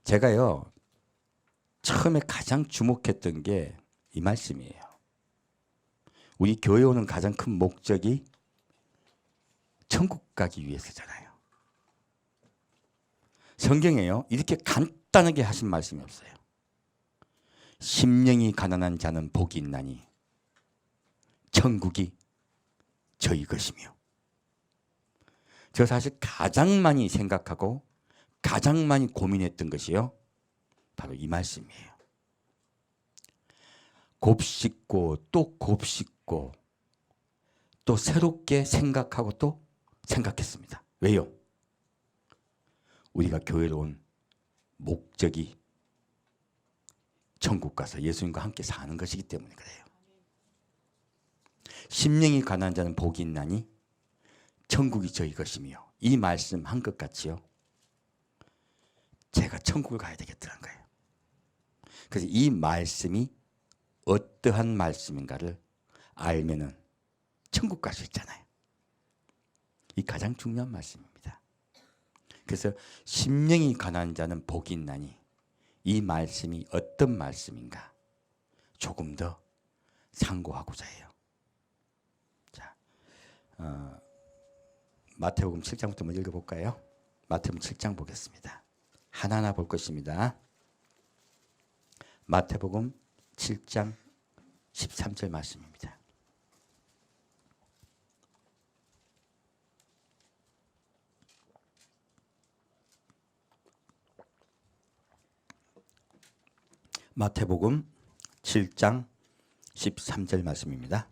제가요 처음에 가장 주목했던 게 이 말씀이에요. 우리 교회 오는 가장 큰 목적이 천국 가기 위해서잖아요. 성경에요 이렇게 간단하게 하신 말씀이 없어요. 심령이 가난한 자는 복이 있나니 천국이 저희 것이며. 저 사실 가장 많이 생각하고 가장 많이 고민했던 것이요 바로 이 말씀이에요. 곱씹고 또 곱씹고 또 새롭게 생각하고 또 생각했습니다. 왜요? 우리가 교회로 온 목적이 천국 가서 예수님과 함께 사는 것이기 때문에 그래요. 심령이 가난한 자는 복이 있나니 천국이 저희 것이며. 이 말씀 한 것 같이요 제가 천국을 가야 되겠다는 거예요. 그래서 이 말씀이 어떠한 말씀인가를 알면은 천국 갈 수 있잖아요. 이 가장 중요한 말씀입니다. 그래서 심령이 가난한 자는 복이 있나니 이 말씀이 어떤 말씀인가 조금 더 상고하고자 해요. 자, 마태복음 7장부터 먼저 읽어볼까요? 마태복음 7장 보겠습니다. 하나하나 볼 것입니다. 마태복음 7장 13절 말씀입니다. 마태복음 7장 13절 말씀입니다.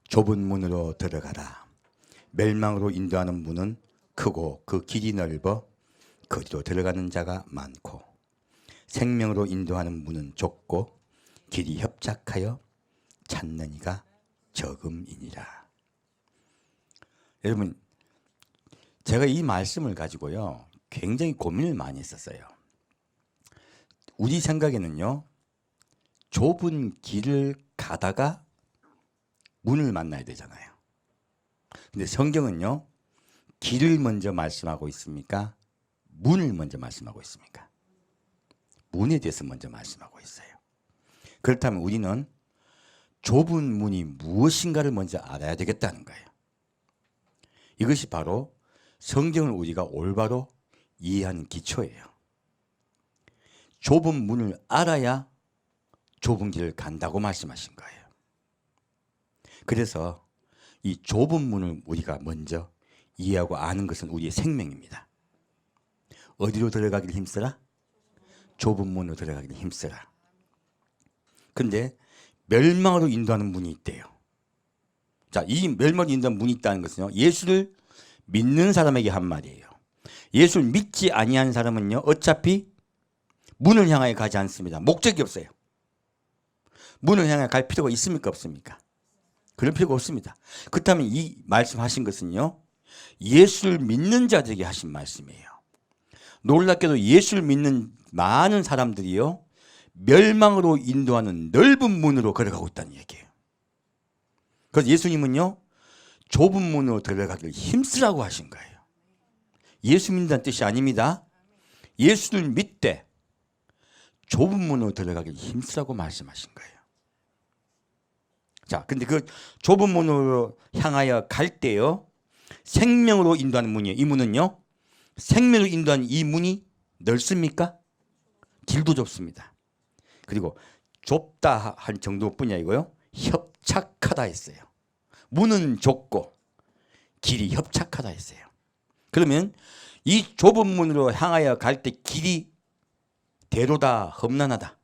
좁은 문으로 들어가라. 멸망으로 인도하는 문은 크고 그 길이 넓어 거기로 들어가는 자가 많고 생명으로 인도하는 문은 좁고 길이 협착하여 찾는 이가 적음이니라. 여러분 제가 이 말씀을 가지고요 굉장히 고민을 많이 했었어요. 우리 생각에는요 좁은 길을 가다가 문을 만나야 되잖아요. 근데 성경은요 길을 먼저 말씀하고 있습니까? 문을 먼저 말씀하고 있습니까? 문에 대해서 먼저 말씀하고 있어요. 그렇다면 우리는 좁은 문이 무엇인가를 먼저 알아야 되겠다는 거예요. 이것이 바로 성경을 우리가 올바로 이해하는 기초예요. 좁은 문을 알아야 좁은 길을 간다고 말씀하신 거예요. 그래서 이 좁은 문을 우리가 먼저 이해하고 아는 것은 우리의 생명입니다. 어디로 들어가기를 힘쓰라? 좁은 문으로 들어가기를 힘쓰라. 그런데 멸망으로 인도하는 문이 있대요. 자, 이 멸망으로 인도하는 문이 있다는 것은요 예수를 믿는 사람에게 한 말이에요. 예수를 믿지 아니하는 사람은요 어차피 문을 향하여 가지 않습니다. 목적이 없어요. 문을 향해 갈 필요가 있습니까 없습니까? 그럴 필요가 없습니다. 그렇다면 이 말씀하신 것은요 예수를 믿는 자들에게 하신 말씀이에요. 놀랍게도 예수를 믿는 많은 사람들이요 멸망으로 인도하는 넓은 문으로 걸어가고 있다는 얘기예요. 그래서 예수님은요 좁은 문으로 들어가기를 힘쓰라고 하신 거예요. 예수 믿는다는 뜻이 아닙니다. 예수를 믿되 좁은 문으로 들어가기를 힘쓰라고 말씀하신 거예요. 자, 근데 그 좁은 문으로 향하여 갈 때요 생명으로 인도하는 문이에요. 이 문은요 생명으로 인도하는 이 문이 넓습니까? 길도 좁습니다. 그리고 좁다 한 정도뿐이 아니고요 협착하다 했어요. 문은 좁고 길이 협착하다 했어요. 그러면 이 좁은 문으로 향하여 갈 때 길이 대로다 험난하다?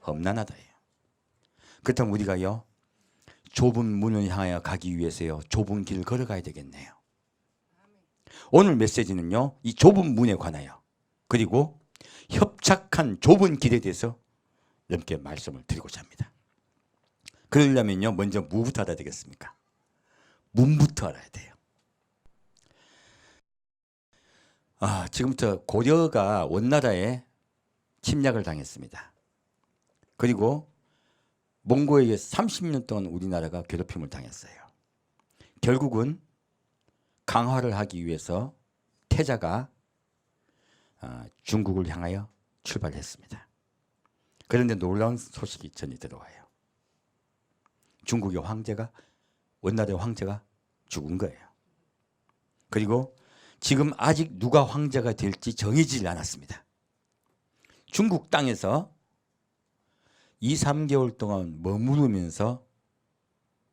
험난하다예요. 그렇다면 우리가요 좁은 문을 향하여 가기 위해서요 좁은 길을 걸어가야 되겠네요. 오늘 메시지는요 이 좁은 문에 관하여 그리고 협착한 좁은 길에 대해서 여러분께 말씀을 드리고자 합니다. 그러려면요 먼저 뭐부터 알아야 되겠습니까? 문부터 알아야 돼요. 지금부터 고려가 원나라에 침략을 당했습니다. 그리고 몽고에게 30년 동안 우리나라가 괴롭힘을 당했어요. 결국은 강화를 하기 위해서 태자가 중국을 향하여 출발했습니다. 그런데 놀라운 소식이 전해 들어와요. 중국의 황제가, 원나라의 황제가 죽은 거예요. 그리고 지금 아직 누가 황제가 될지 정해지질 않았습니다. 중국 땅에서 2, 3개월 동안 머무르면서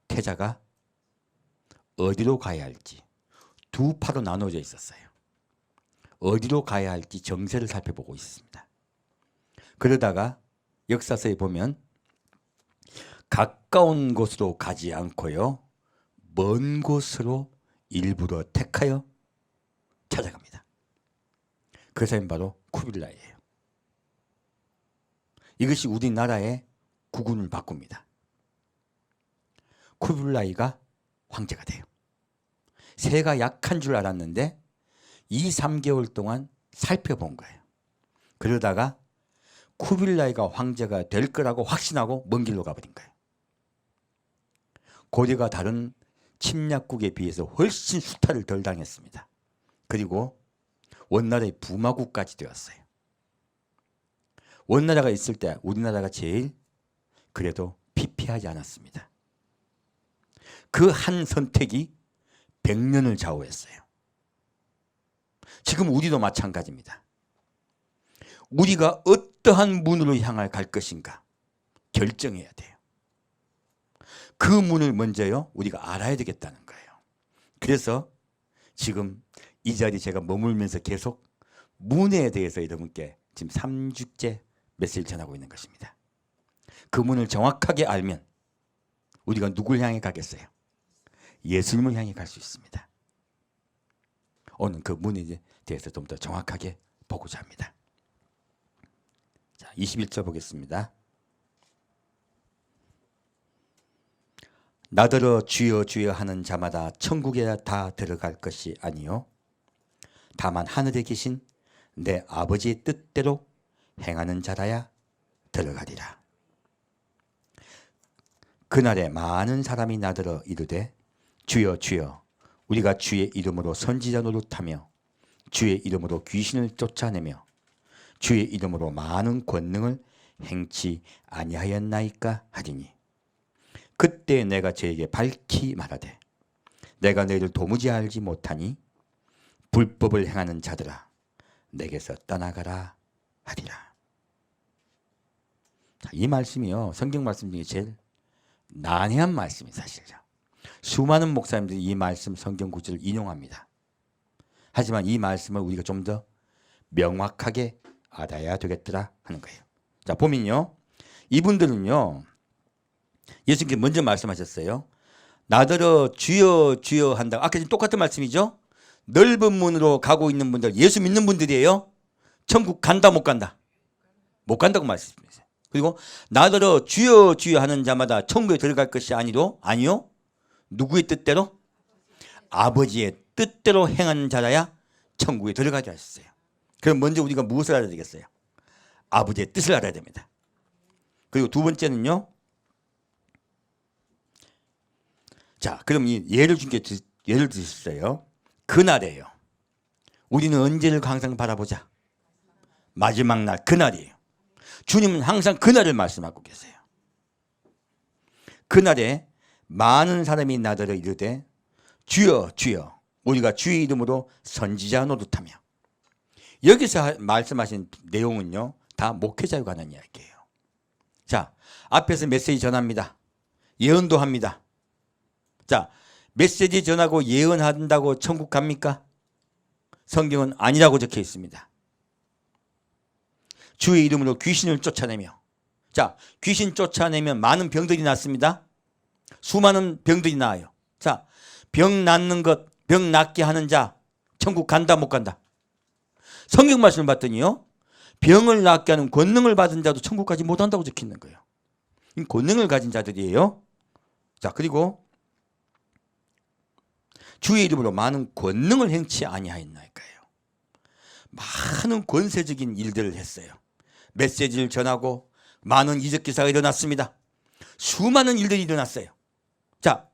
태자가 어디로 가야 할지 두 파로 나눠져 있었어요. 어디로 가야 할지 정세를 살펴보고 있습니다. 그러다가 역사서에 보면 가까운 곳으로 가지 않고요, 먼 곳으로 일부러 택하여 찾아갑니다. 그 사람이 바로 쿠빌라이예요. 이것이 우리나라의 국운을 바꿉니다. 쿠빌라이가 황제가 돼요. 세가 약한 줄 알았는데 2, 3개월 동안 살펴본 거예요. 그러다가 쿠빌라이가 황제가 될 거라고 확신하고 먼 길로 가버린 거예요. 고려가 다른 침략국에 비해서 훨씬 수탈을 덜 당했습니다. 그리고 원나라의 부마국까지 되었어요. 원나라가 있을 때 우리나라가 제일 그래도 피폐하지 않았습니다. 그 한 선택이 100년을 좌우했어요. 지금 우리도 마찬가지입니다. 우리가 어떠한 문으로 향할 갈 것인가 결정해야 돼요. 그 문을 먼저요, 우리가 알아야 되겠다는 거예요. 그래서 지금 이 자리에 제가 머물면서 계속 문에 대해서 여러분께 지금 3주째 메시지를 전하고 있는 것입니다. 그 문을 정확하게 알면 우리가 누굴 향해 가겠어요? 예수님을 향해 갈 수 있습니다. 오늘 그 문에 대해서 좀 더 정확하게 보고자 합니다. 자, 21절 보겠습니다. 나더러 주여 주여 하는 자마다 천국에 다 들어갈 것이 아니요 다만 하늘에 계신 내 아버지의 뜻대로 행하는 자라야 들어가리라. 그날에 많은 사람이 나더러 이르되 주여 주여 우리가 주의 이름으로 선지자 노릇하며 주의 이름으로 귀신을 쫓아내며 주의 이름으로 많은 권능을 행치 아니하였나이까 하리니 그때 내가 저에게 밝히 말하되 내가 너희를 도무지 알지 못하니 불법을 행하는 자들아 내게서 떠나가라 하리라. 이 말씀이요, 성경 말씀 중에 제일 난해한 말씀이 사실이죠. 수많은 목사님들이 이 말씀 성경 구절을 인용합니다. 하지만 이 말씀을 우리가 좀 더 명확하게 알아야 되겠더라 하는 거예요. 자, 보면요, 이분들은요, 예수님께 먼저 말씀하셨어요. 나더러 주여 주여 한다고. 아까 똑같은 말씀이죠. 넓은 문으로 가고 있는 분들, 예수 믿는 분들이에요. 천국 간다 못 간다? 못 간다고 말씀하셨어요. 그리고 나더러 주여 주여 하는 자마다 천국에 들어갈 것이 아니요 누구의 뜻대로? 아버지의 뜻대로 행하는 자라야 천국에 들어가게 하셨어요. 그럼 먼저 우리가 무엇을 알아야 되겠어요? 아버지의 뜻을 알아야 됩니다. 그리고 두 번째는요, 자, 그럼 이 예를 드셨어요. 그날이에요. 우리는 언제를 항상 바라보자? 마지막 날, 그날이에요. 주님은 항상 그날을 말씀하고 계세요. 그날에 많은 사람이 나더러 이르되 주여 주여 우리가 주의 이름으로 선지자 노릇하며. 여기서 말씀하신 내용은요, 다 목회자에 관한 이야기예요. 자, 앞에서 메시지 전합니다. 예언도 합니다. 자, 메시지 전하고 예언한다고 천국 갑니까? 성경은 아니라고 적혀 있습니다. 주의 이름으로 귀신을 쫓아내며. 자, 귀신 쫓아내면 많은 병들이 낫습니다. 수많은 병들이 나아요. 자, 병 낫는 것, 병 낫게 하는 자 천국 간다 못 간다? 성경 말씀을 봤더니요, 병을 낫게 하는 권능을 받은 자도 천국 가지 못한다고 적혀 있는 거예요. 이 권능을 가진 자들이에요. 자, 그리고 주의 이름으로 많은 권능을 행치 아니하였나이까요. 많은 권세적인 일들을 했어요. 메시지를 전하고 많은 이적 기사가 일어났습니다. 수많은 일들이 일어났어요. 자,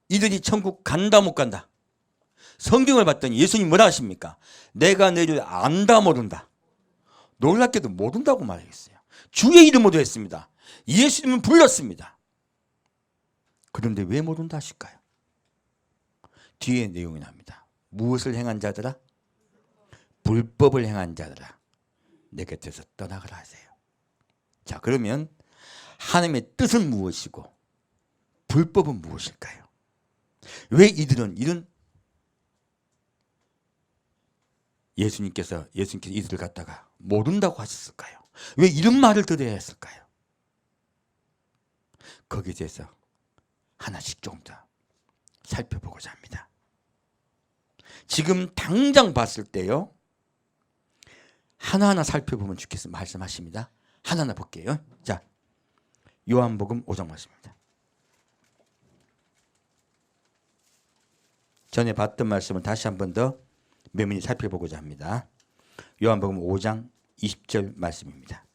이들이 천국 간다 못 간다? 성경을 봤더니 예수님 뭐라 하십니까? 내가 너희를 안다 모른다. 놀랍게도 모른다고 말했어요. 주의 이름으로 했습니다. 예수님은 불렀습니다. 그런데 왜 모른다 하실까요? 뒤에 내용이 납니다. 무엇을 행한 자들아? 불법을 행한 자들아, 내 곁에서 떠나가라 하세요. 자, 그러면 하나님의 뜻은 무엇이고 불법은 무엇일까요? 왜 이들은 예수님께서 이들을 갖다가 모른다고 하셨을까요? 왜 이런 말을 들어야 했을까요? 거기에 대해서 하나씩 좀 더 살펴보고자 합니다. 지금 당장 봤을 때요, 하나하나 살펴보면 주께서 말씀하십니다. 하나하나 볼게요. 자, 요한복음 5장 말씀입니다. 전에 봤던 말씀을 다시 한 번 더 면밀히 살펴보고자 합니다. 요한복음 5장 20절 말씀입니다.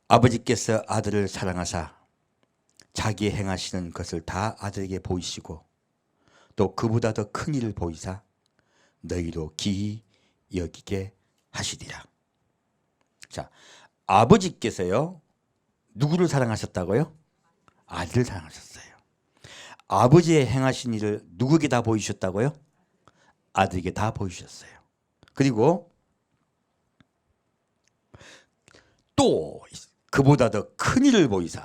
아버지께서 아들을 사랑하사 자기 행하시는 것을 다 아들에게 보이시고 또 그보다 더 큰 일을 보이사 너희로 기히 여기게 하시리라. 자, 아버지께서요, 누구를 사랑하셨다고요? 아들을 사랑하셨어요. 아버지의 행하신 일을 누구에게 다 보이셨다고요? 아들에게 다 보이셨어요. 그리고 또 그보다 더 큰 일을 보이사.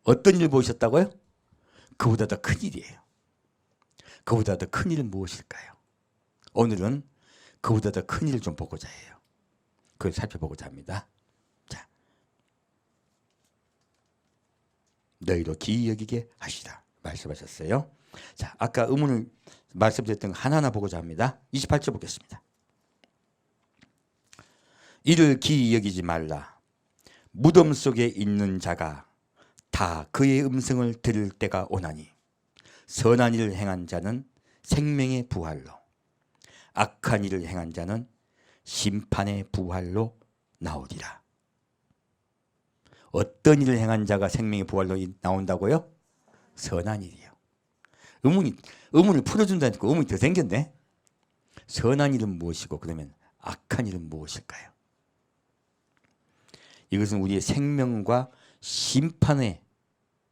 어떤 일을 보이셨다고요? 그보다 더 큰 일이에요. 그보다 더 큰 일은 무엇일까요? 오늘은 그보다 더 큰 일을 좀 보고자 해요. 그걸 살펴보고자 합니다. 자, 너희로 기이 여기게 하시라 말씀하셨어요. 자, 아까 의문을 말씀드렸던 거 하나하나 보고자 합니다. 28절 보겠습니다. 이를 기이 여기지 말라. 무덤 속에 있는 자가 다 그의 음성을 들을 때가 오나니 선한 일을 행한 자는 생명의 부활로, 악한 일을 행한 자는 심판의 부활로 나오리라. 어떤 일을 행한 자가 생명의 부활로 나온다고요? 선한 일이요. 의문을 풀어준다니까 의문이 더 생겼네. 선한 일은 무엇이고 그러면 악한 일은 무엇일까요? 이것은 우리의 생명과 심판의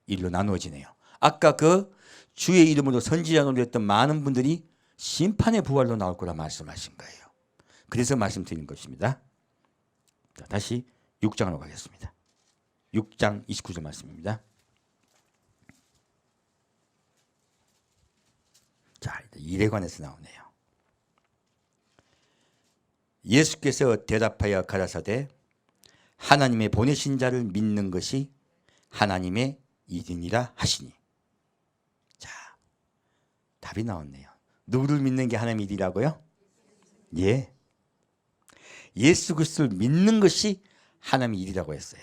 일로 나누어지네요. 아까 그 주의 이름으로 선지자로 했던 많은 분들이 심판의 부활로 나올 거라 말씀하신 거예요. 그래서 말씀드린 것입니다. 자, 다시 6장으로 가겠습니다. 6장 29절 말씀입니다. 자, 일에 관해서 나오네요. 예수께서 대답하여 가라사대 하나님의 보내신 자를 믿는 것이 하나님의 일이니라 하시니. 자, 답이 나왔네요. 누구를 믿는 게 하나님의 일이라고요? 예. 예수 그리스도를 믿는 것이 하나님의 일이라고 했어요.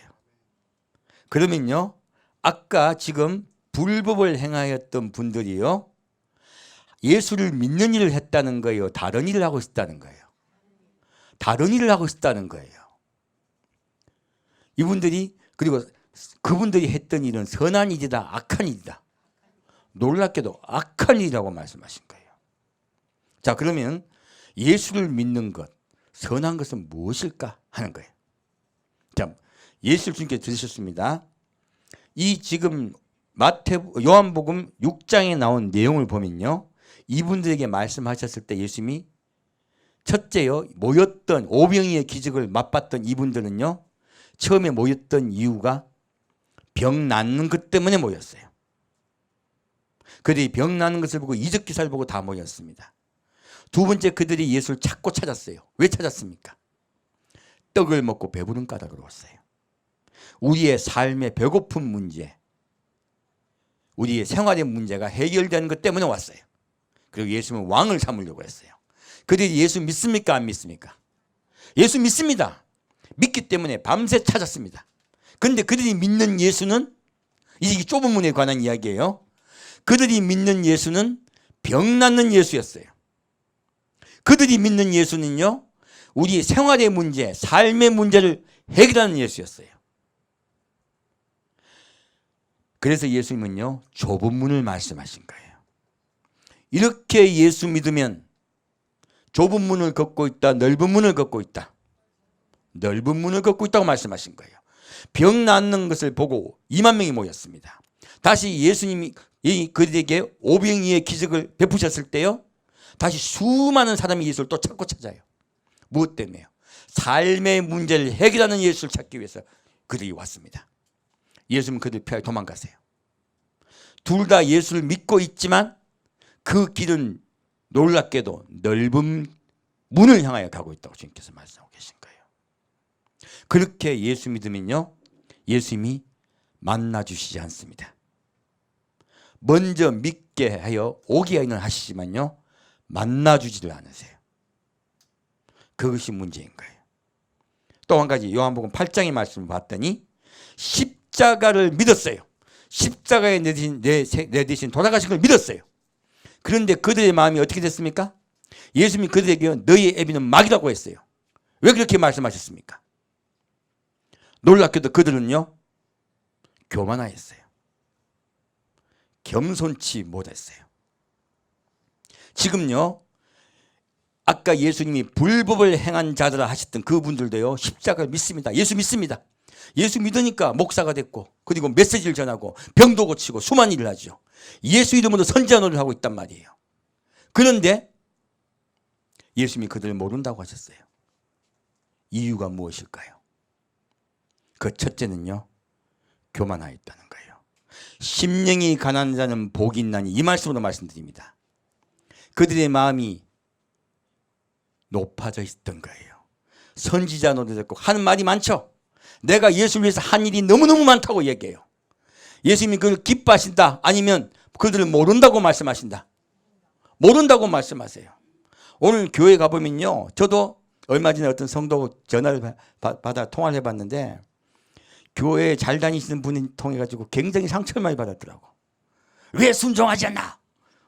그러면요, 아까 지금 불법을 행하였던 분들이요, 예수를 믿는 일을 했다는 거예요? 다른 일을 하고 있었다는 거예요? 다른 일을 하고 있었다는 거예요. 이분들이, 그리고 그분들이 했던 일은 선한 일이다, 악한 일이다. 놀랍게도 악한 일이라고 말씀하신 거예요. 자, 그러면 예수를 믿는 것, 선한 것은 무엇일까 하는 거예요. 자, 예수를 주님께 들으셨습니다. 이 지금 요한복음 6장에 나온 내용을 보면요, 이분들에게 말씀하셨을 때 예수님이 첫째요, 모였던 오병이의 기적을 맛봤던 이분들은요, 처음에 모였던 이유가 병 낫는 것 때문에 모였어요. 그들이 병 낫는 것을 보고 이적 기사를 보고 다 모였습니다. 두 번째, 그들이 예수를 찾고 찾았어요. 왜 찾았습니까? 떡을 먹고 배부른 까닭으로 왔어요. 우리의 삶의 배고픈 문제, 우리의 생활의 문제가 해결되는 것 때문에 왔어요. 그리고 예수는 왕을 삼으려고 했어요. 그들이 예수 믿습니까? 안 믿습니까? 예수 믿습니다. 믿기 때문에 밤새 찾았습니다. 그런데 그들이 믿는 예수는, 이게 좁은 문에 관한 이야기예요. 그들이 믿는 예수는 병 낫는 예수였어요. 그들이 믿는 예수는요, 우리 생활의 문제, 삶의 문제를 해결하는 예수였어요. 그래서 예수님은요 좁은 문을 말씀하신 거예요. 이렇게 예수 믿으면 좁은 문을 걷고 있다, 넓은 문을 걷고 있다. 넓은 문을 걷고 있다고 말씀하신 거예요. 병 낫는 것을 보고 2만 명이 모였습니다. 다시 예수님이 그들에게 오병이의 기적을 베푸셨을 때요, 다시 수많은 사람이 예수를 또 찾고 찾아요. 무엇 때문에요? 삶의 문제를 해결하는 예수를 찾기 위해서 그들이 왔습니다. 예수님은 그들 피하여 도망가세요. 둘 다 예수를 믿고 있지만 그 길은 놀랍게도 넓은 문을 향하여 가고 있다고 주님께서 말씀하고 계신 거예요. 그렇게 예수 믿으면요 예수님이 만나주시지 않습니다. 먼저 믿게 하여 오게 하시지만요 만나주지를 않으세요. 그것이 문제인 거예요. 또 한 가지 요한복음 8장의 말씀을 봤더니 십자가를 믿었어요. 십자가에 내 대신 돌아가신 걸 믿었어요. 그런데 그들의 마음이 어떻게 됐습니까? 예수님이 그들에게 너희의 애비는 마귀라고 했어요. 왜 그렇게 말씀하셨습니까? 놀랍게도 그들은요 교만하였어요. 겸손치 못했어요. 지금요 아까 예수님이 불법을 행한 자들아 하셨던 그분들도요 십자가를 믿습니다. 예수 믿습니다. 예수 믿으니까 목사가 됐고 그리고 메시지를 전하고 병도 고치고 수많은 일을 하죠. 예수 이름으로 선지자 노릇을 하고 있단 말이에요. 그런데 예수님이 그들을 모른다고 하셨어요. 이유가 무엇일까요? 그 첫째는요 교만하였다는 거예요. 심령이 가난한 자는 복이 있나니, 이 말씀으로 말씀드립니다. 그들의 마음이 높아져 있던 거예요. 선지자 노릇했고 하는 말이 많죠. 내가 예수를 위해서 한 일이 너무너무 많다고 얘기해요. 예수님이 그걸 기뻐하신다 아니면 그들을 모른다고 말씀하신다? 모른다고 말씀하세요. 오늘 교회 가보면요 저도 얼마 전에 어떤 성도 전화를 받아 통화를 해봤는데 교회에 잘 다니시는 분이 통해가지고 굉장히 상처를 많이 받았더라고. 왜 순종하지 않나?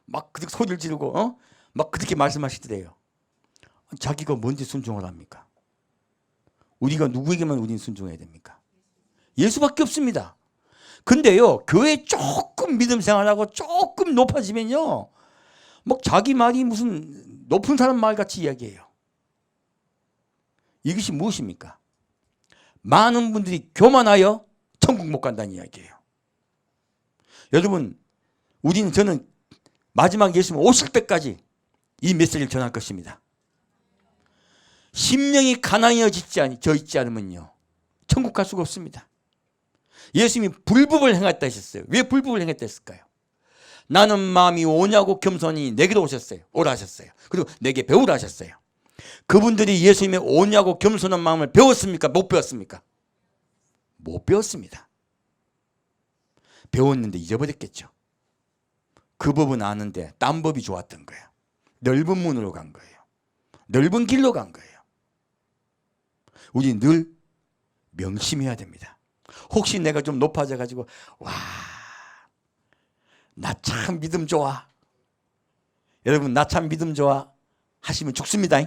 막 그렇게 소리를 지르고 막 그렇게 말씀하시더래요. 자기가 뭔데 순종을 합니까? 우리가 누구에게만 우리는 순종해야 됩니까? 예수밖에 없습니다. 근데요 교회 조금 믿음 생활하고 조금 높아지면요 막 자기 말이 무슨 높은 사람 말 같이 이야기해요. 이것이 무엇입니까? 많은 분들이 교만하여 천국 못 간다는 이야기예요. 여러분 저는 마지막 예수님 오실 때까지 이 메시지를 전할 것입니다. 심령이 가난해져 있지 않으면요 천국 갈 수가 없습니다. 예수님이 불법을 행했다 하셨어요. 왜 불법을 행했다 했을까요? 나는 마음이 오냐고 겸손히 내게로 오라 하셨어요. 그리고 내게 배우라 하셨어요. 그분들이 예수님의 오냐고 겸손한 마음을 배웠습니까? 못 배웠습니까? 못 배웠습니다. 배웠는데 잊어버렸겠죠. 그 법은 아는데 딴 법이 좋았던 거예요. 넓은 문으로 간 거예요. 넓은 길로 간 거예요. 우리 늘 명심해야 됩니다. 혹시 내가 좀 높아져 가지고 와, 나 참 믿음 좋아. 여러분 나 참 믿음 좋아 하시면 죽습니다.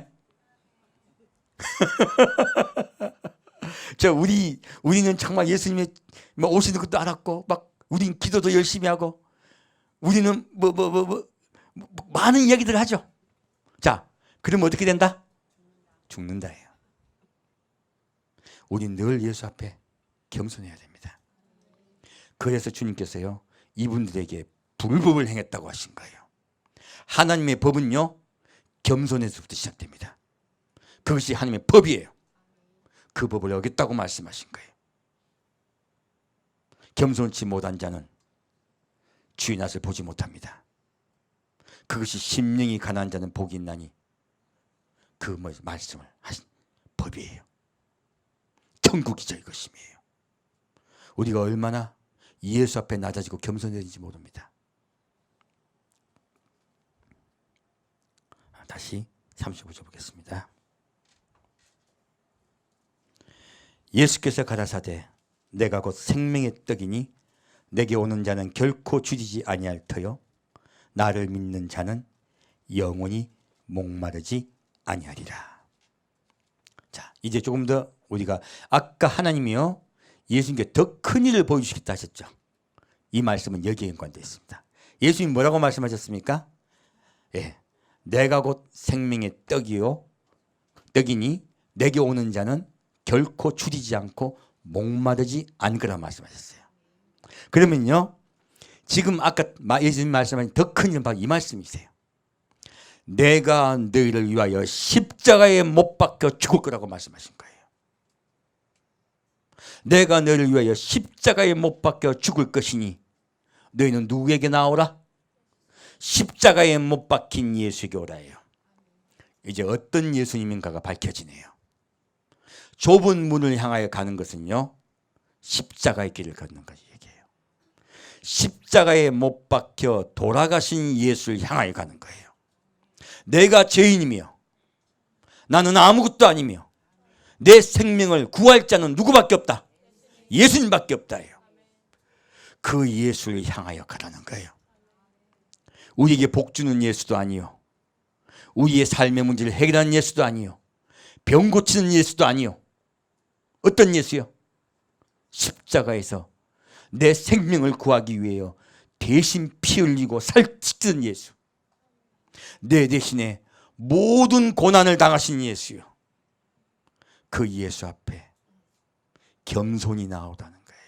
우리는 정말 예수님이 오시는 것도 알았고 막 우리는 기도도 열심히 하고 우리는 많은 이야기들을 하죠. 자, 그러면 어떻게 된다? 죽는다예요. 우리는 늘 예수 앞에 겸손해야 됩니다. 그래서 주님께서요 이분들에게 불법을 행했다고 하신 거예요. 하나님의 법은요 겸손에서부터 시작됩니다. 그것이 하나님의 법이에요. 그 법을 어겼다고 말씀하신 거예요. 겸손치 못한 자는 주의 낯을 보지 못합니다. 그것이 심령이 가난한 자는 복이 있나니, 그 말씀을 하신 법이에요. 천국이죠. 이것임이에요. 우리가 얼마나 예수 앞에 낮아지고 겸손해야 되는지 모릅니다. 다시 35절 보겠습니다. 예수께서 가라사대 내가 곧 생명의 떡이니 내게 오는 자는 결코 줄이지 아니할 터요 나를 믿는 자는 영원히 목마르지 아니하리라. 자, 이제 조금 더 우리가 아까 하나님이요 예수님께 더 큰 일을 보여주시겠다 하셨죠. 이 말씀은 여기에 연관되어 있습니다. 예수님 뭐라고 말씀하셨습니까? 예, 내가 곧 생명의 떡이니 내게 오는 자는 결코 줄이지 않고 목마르지 않으리라 말씀하셨어요. 그러면요, 지금 아까 예수님 말씀하신 더 큰 일은 바로 이 말씀이세요. 내가 너희를 위하여 십자가에 못 박혀 죽을 거라고 말씀하신 거예요. 내가 너희를 위하여 십자가에 못 박혀 죽을 것이니 너희는 누구에게 나오라? 십자가에 못 박힌 예수에게 오라예요. 이제 어떤 예수님인가가 밝혀지네요. 좁은 문을 향하여 가는 것은요, 십자가의 길을 걷는 것이 얘기해요. 십자가에 못 박혀 돌아가신 예수를 향하여 가는 거예요. 내가 죄인이며 나는 아무것도 아니며 내 생명을 구할 자는 누구밖에 없다? 예수님밖에 없다예요. 그 예수를 향하여 가라는 거예요. 우리에게 복 주는 예수도 아니요, 우리의 삶의 문제를 해결하는 예수도 아니요, 병 고치는 예수도 아니요. 어떤 예수요? 십자가에서 내 생명을 구하기 위하여 대신 피 흘리고 살찌는 예수. 내 대신에 모든 고난을 당하신 예수요. 그 예수 앞에 겸손히 나오다는 거예요.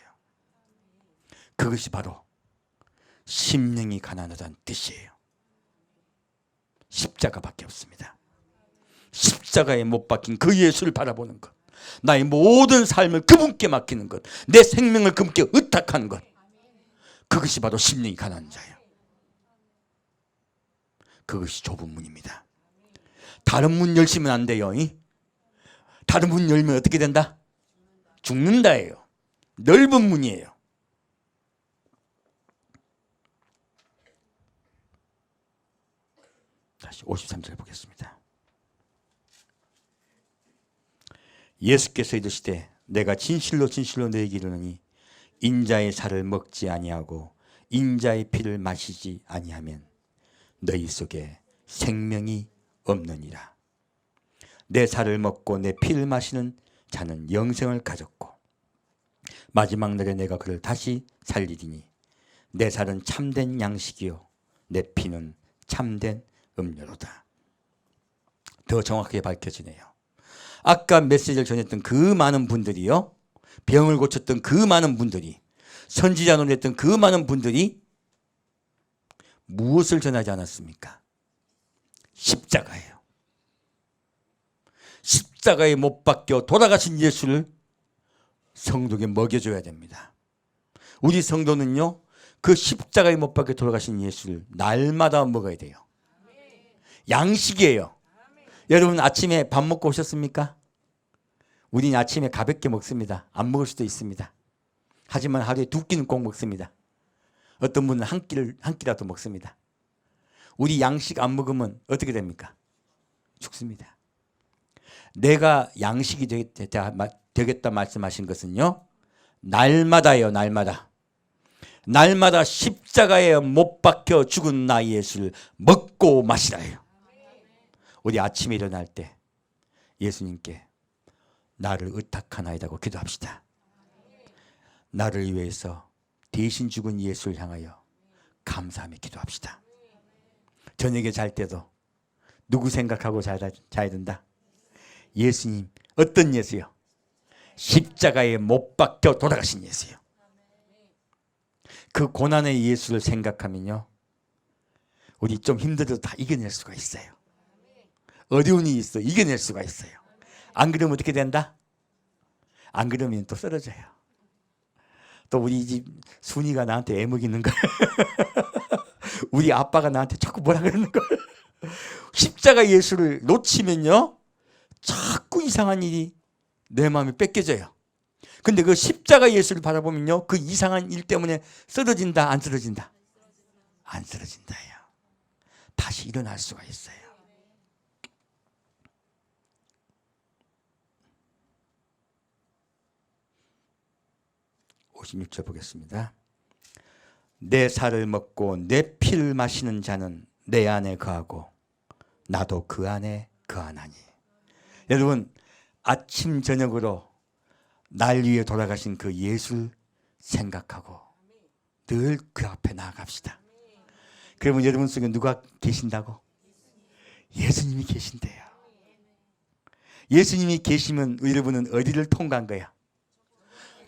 그것이 바로 심령이 가난하다는 뜻이에요. 십자가밖에 없습니다. 십자가에 못 박힌 그 예수를 바라보는 것, 나의 모든 삶을 그분께 맡기는 것, 내 생명을 그분께 의탁하는 것, 그것이 바로 심령이 가난한 자예요. 그것이 좁은 문입니다. 다른 문 열시면 안 돼요. 다른 문 열면 어떻게 된다? 죽는다예요. 넓은 문이에요. 다시 53절 보겠습니다. 예수께서 이르시되 내가 진실로 진실로 너희에게 이르노니 인자의 살을 먹지 아니하고 인자의 피를 마시지 아니하면 너희 속에 생명이 없느니라. 내 살을 먹고 내 피를 마시는 자는 영생을 가졌고 마지막 날에 내가 그를 다시 살리리니 내 살은 참된 양식이요 내 피는 참된 음료로다. 더 정확하게 밝혀지네요. 아까 메시지를 전했던 그 많은 분들이요, 병을 고쳤던 그 많은 분들이, 선지자 노릇했던 그 많은 분들이 무엇을 전하지 않았습니까? 십자가예요. 십자가에 못 박혀 돌아가신 예수를 성도에게 먹여줘야 됩니다. 우리 성도는요, 그 십자가에 못 박혀 돌아가신 예수를 날마다 먹어야 돼요. 양식이에요. 여러분 아침에 밥 먹고 오셨습니까? 우리는 아침에 가볍게 먹습니다. 안 먹을 수도 있습니다. 하지만 하루에 2끼는 꼭 먹습니다. 어떤 분은 한 끼라도 먹습니다. 우리 양식 안 먹으면 어떻게 됩니까? 죽습니다. 내가 양식이 되겠다 말씀하신 것은요, 날마다예요. 날마다 십자가에 못 박혀 죽은 나 예수를 먹고 마시라예요. 우리 아침에 일어날 때 예수님께 나를 의탁하나이다고 기도합시다. 나를 위해서 대신 죽은 예수를 향하여 감사하며 기도합시다. 저녁에 잘 때도 누구 생각하고 자야 된다? 예수님. 어떤 예수요? 십자가에 못 박혀 돌아가신 예수요. 그 고난의 예수를 생각하면요, 우리 좀 힘들어도 다 이겨낼 수가 있어요. 어려운 일이 있어 이겨낼 수가 있어요. 안 그러면 어떻게 된다? 안 그러면 또 쓰러져요. 또 우리 집 순이가 나한테 애먹이는 걸 우리 아빠가 나한테 자꾸 뭐라 그러는 걸 십자가 예수를 놓치면요, 자꾸 이상한 일이 내 마음에 뺏겨져요. 근데 그 십자가 예수를 바라보면요, 그 이상한 일 때문에 쓰러진다 안 쓰러진다? 안 쓰러진다요. 다시 일어날 수가 있어요. (56절) 보겠습니다. 내 살을 먹고 내 피를 마시는 자는 내 안에 거하고 나도 그 안에 거하나니. 여러분 아침 저녁으로 날 위해 돌아가신 그 예수를 생각하고 늘 그 앞에 나아갑시다. 그러면 여러분 속에 누가 계신다고? 예수님이 계신대요. 예수님이 계시면 여러분은 어디를 통과한 거야?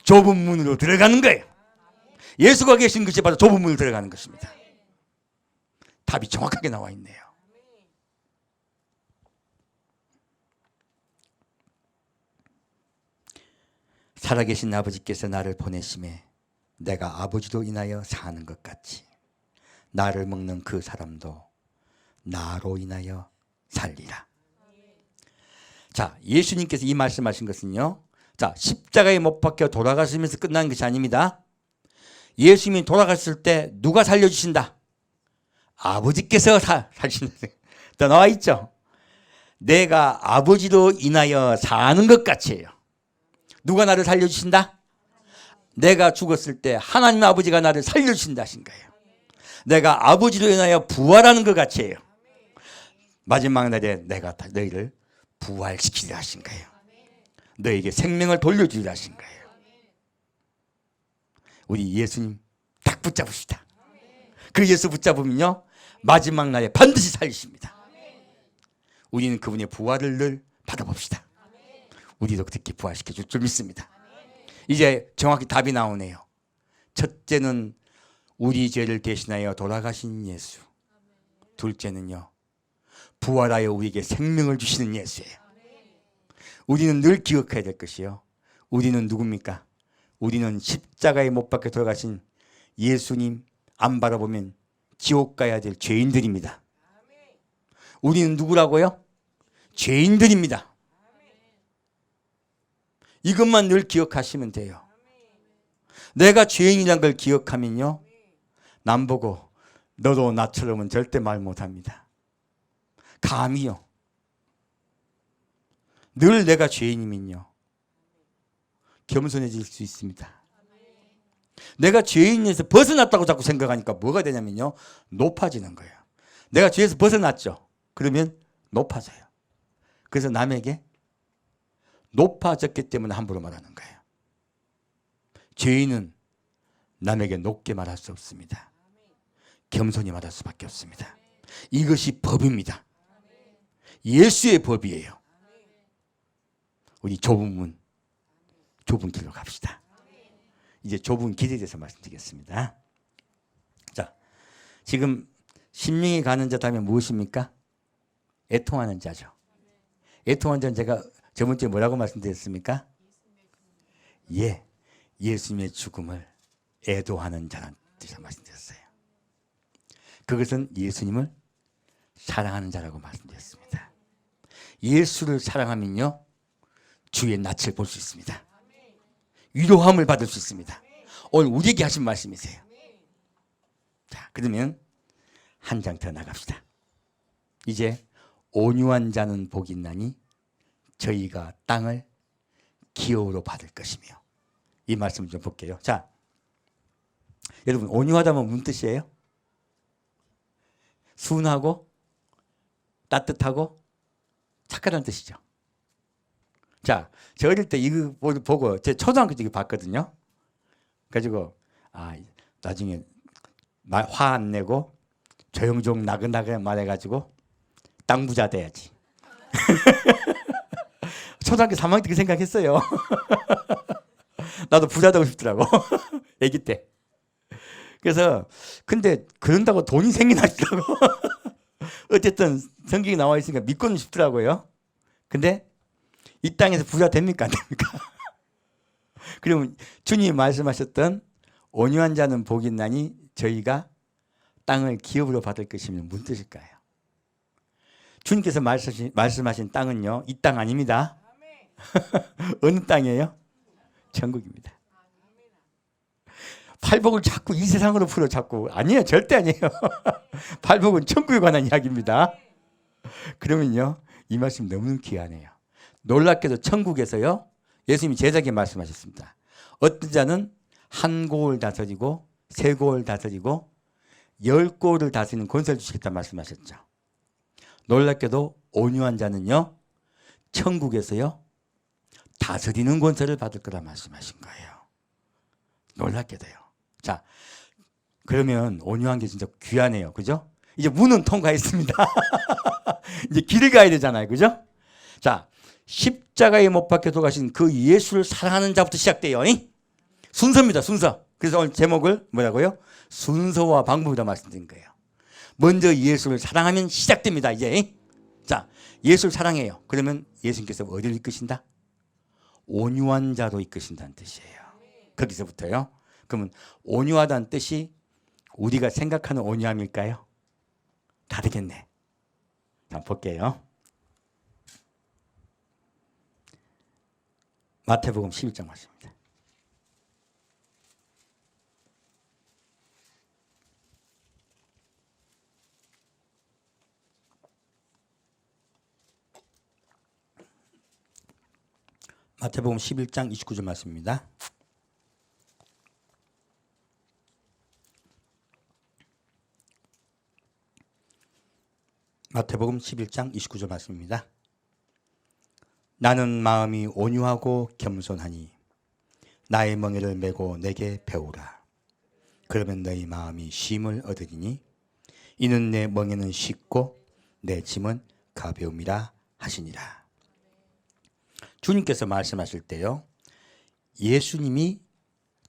좁은 문으로 들어가는 거예요. 예수가 계신 것이 바로 좁은 문으로 들어가는 것입니다. 답이 정확하게 나와 있네요. 살아계신 아버지께서 나를 보내심에 내가 아버지로 인하여 사는 것 같이 나를 먹는 그 사람도 나로 인하여 살리라. 자, 예수님께서 이 말씀하신 것은요, 자, 십자가에 못 박혀 돌아가시면서 끝난 것이 아닙니다. 예수님이 돌아갔을 때 누가 살려주신다? 아버지께서 살리신다. 더 나와 있죠. 내가 아버지로 인하여 사는 것 같이요. 누가 나를 살려주신다? 내가 죽었을 때 하나님 아버지가 나를 살려주신다 하신 거예요. 내가 아버지로 인하여 부활하는 것 같이요. 마지막 날에 내가 너희를 부활시키려 하신 거예요. 너에게 생명을 돌려주리라 하신 거예요. 우리 예수님 딱 붙잡읍시다. 그 예수 붙잡으면요, 마지막 날에 반드시 살리십니다. 우리는 그분의 부활을 늘 받아봅시다. 우리도 그렇게 부활시켜 줄 줄 믿습니다. 이제 정확히 답이 나오네요. 첫째는 우리 죄를 대신하여 돌아가신 예수. 둘째는요, 부활하여 우리에게 생명을 주시는 예수예요. 우리는 늘 기억해야 될 것이요, 우리는 누굽니까? 우리는 십자가에 못 박혀 돌아가신 예수님 안 바라보면 지옥 가야 될 죄인들입니다. 우리는 누구라고요? 죄인들입니다. 이것만 늘 기억하시면 돼요. 내가 죄인이란 걸 기억하면요, 남 보고 너도 나처럼은 절대 말 못합니다. 감히요. 늘 내가 죄인이면요, 겸손해질 수 있습니다. 내가 죄인에서 벗어났다고 자꾸 생각하니까 뭐가 되냐면요, 높아지는 거예요. 내가 죄에서 벗어났죠. 그러면 높아져요. 그래서 남에게 높아졌기 때문에 함부로 말하는 거예요. 죄인은 남에게 높게 말할 수 없습니다. 겸손히 말할 수밖에 없습니다. 이것이 법입니다. 예수의 법이에요. 우리 좁은 문, 좁은 길로 갑시다. 이제 좁은 길에 대해서 말씀드리겠습니다. 자, 지금 심령이 가는 자 하면 무엇입니까? 애통하는 자죠. 애통하는 자는 제가 저번 주에 뭐라고 말씀드렸습니까? 예, 예수님의 죽음을 애도하는 자라는 뜻을 말씀드렸어요. 그것은 예수님을 사랑하는 자라고 말씀드렸습니다. 예수를 사랑하면요, 주의 낯을 볼 수 있습니다. 위로함을 받을 수 있습니다. 오늘 우리에게 하신 말씀이세요. 자, 그러면 한 장 더 나갑시다. 이제 온유한 자는 복이 있나니 저희가 땅을 기업으로 받을 것이며, 이 말씀을 좀 볼게요. 자, 여러분, 온유하다면 무슨 뜻이에요? 순하고 따뜻하고 착하다는 뜻이죠. 자, 저 어릴 때 이거 보고 제 초등학교 때 이거 봤거든요. 그래가지고 나중에 화 안 내고 조용조용 나긋나긋 말해가지고 땅 부자 돼야지. 초등학교 3학년 때 그 생각했어요. 나도 부자 되고 싶더라고. 아기 때. 그래서 근데 그런다고 돈이 생기나 싶더라고. 어쨌든 성경이 나와 있으니까 믿고는 싶더라고요. 근데 이 땅에서 부자 됩니까, 안 됩니까? 그러면 주님이 말씀하셨던 온유한 자는 복이 있나니 저희가 땅을 기업으로 받을 것이면 무슨 뜻일까요? 주님께서 말씀하신 땅은요, 이 땅 아닙니다. 어느 땅이에요? 천국입니다. 팔복을 자꾸 이 세상으로 풀어 자꾸. 아니에요, 절대 아니에요. 팔복은 천국에 관한 이야기입니다. 그러면요, 이 말씀 너무 귀하네요. 놀랍게도 천국에서요, 예수님이 제자에게 말씀하셨습니다. 어떤 자는 한 고을 다스리고 세 고을 다스리고 10고을을 다스리는 권세를 주시겠다 말씀하셨죠. 놀랍게도 온유한 자는요, 천국에서요 다스리는 권세를 받을 거라 말씀하신 거예요. 놀랍게도요. 자, 그러면 온유한 게 진짜 귀하네요. 그죠? 이제 문은 통과했습니다. 이제 길을 가야 되잖아요. 그죠? 자, 십자가에 못 박혀 돌아가신 그 예수를 사랑하는 자부터 시작돼요. 순서입니다. 순서. 그래서 오늘 제목을 뭐라고요? 순서와 방법이라 말씀드린 거예요. 먼저 예수를 사랑하면 시작됩니다. 이제. 자, 예수를 사랑해요. 그러면 예수님께서 어디를 이끄신다? 온유한 자로 이끄신다는 뜻이에요. 거기서부터요. 그러면 온유하다는 뜻이 우리가 생각하는 온유함일까요? 다르겠네. 한번 볼게요. 마태복음 11장 말씀입니다. 마태복음 11장 29절 말씀입니다. 마태복음 11장 29절 말씀입니다. 나는 마음이 온유하고 겸손하니 나의 멍에를 메고 내게 배우라. 그러면 너희 마음이 쉼을 얻으리니 이는 내 멍에는 쉽고 내 짐은 가벼움이라 하시니라. 주님께서 말씀하실 때요, 예수님이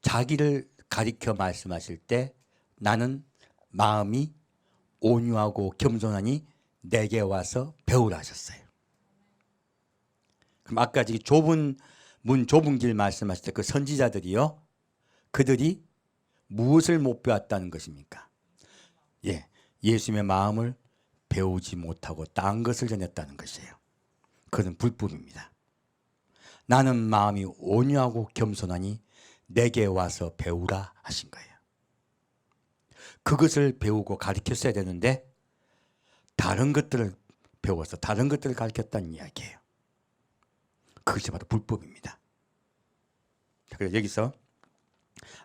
자기를 가리켜 말씀하실 때 나는 마음이 온유하고 겸손하니 내게 와서 배우라 하셨어요. 그럼 아까 저기 좁은 문 좁은 길 말씀하실 때 그 선지자들이요, 그들이 무엇을 못 배웠다는 것입니까? 예, 예수님의 마음을 배우지 못하고 딴 것을 전했다는 것이에요. 그건 불법입니다. 나는 마음이 온유하고 겸손하니 내게 와서 배우라 하신 거예요. 그것을 배우고 가르쳤어야 되는데 다른 것들을 배워서 다른 것들을 가르쳤다는 이야기예요. 그것이 바로 불법입니다. 그래서 여기서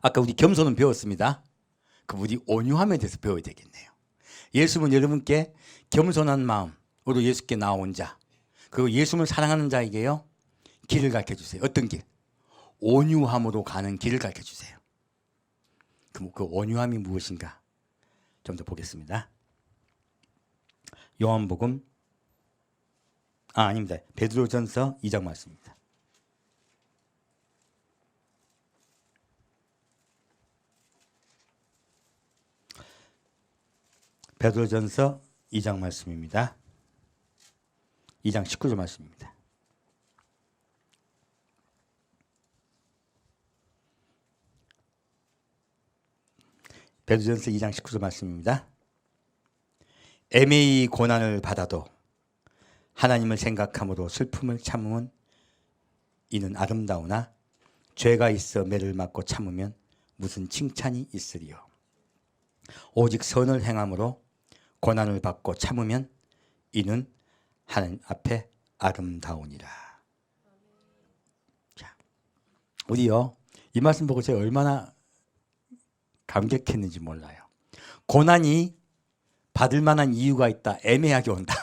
아까 우리 겸손은 배웠습니다. 그럼 우리 온유함에 대해서 배워야 되겠네요. 예수님은 여러분께 겸손한 마음으로 예수께 나온 자, 그리고 예수님을 사랑하는 자에게요, 길을 가르쳐 주세요. 어떤 길? 온유함으로 가는 길을 가르쳐 주세요. 그럼 그 온유함이 무엇인가? 좀 더 보겠습니다. 요한복음 아닙니다. 베드로전서 2장 말씀입니다. 베드로전서 2장 말씀입니다. 2장 19절 말씀입니다. 베드로전서 2장 19절 말씀입니다. 애매히 고난을 받아도 하나님을 생각함으로 슬픔을 참으면 이는 아름다우나 죄가 있어 매를 맞고 참으면 무슨 칭찬이 있으리요. 오직 선을 행함으로 고난을 받고 참으면 이는 하나님 앞에 아름다우니라. 자, 우리요, 이 말씀 보고 제가 얼마나 감격했는지 몰라요. 고난이 받을 만한 이유가 있다. 애매하게 온다.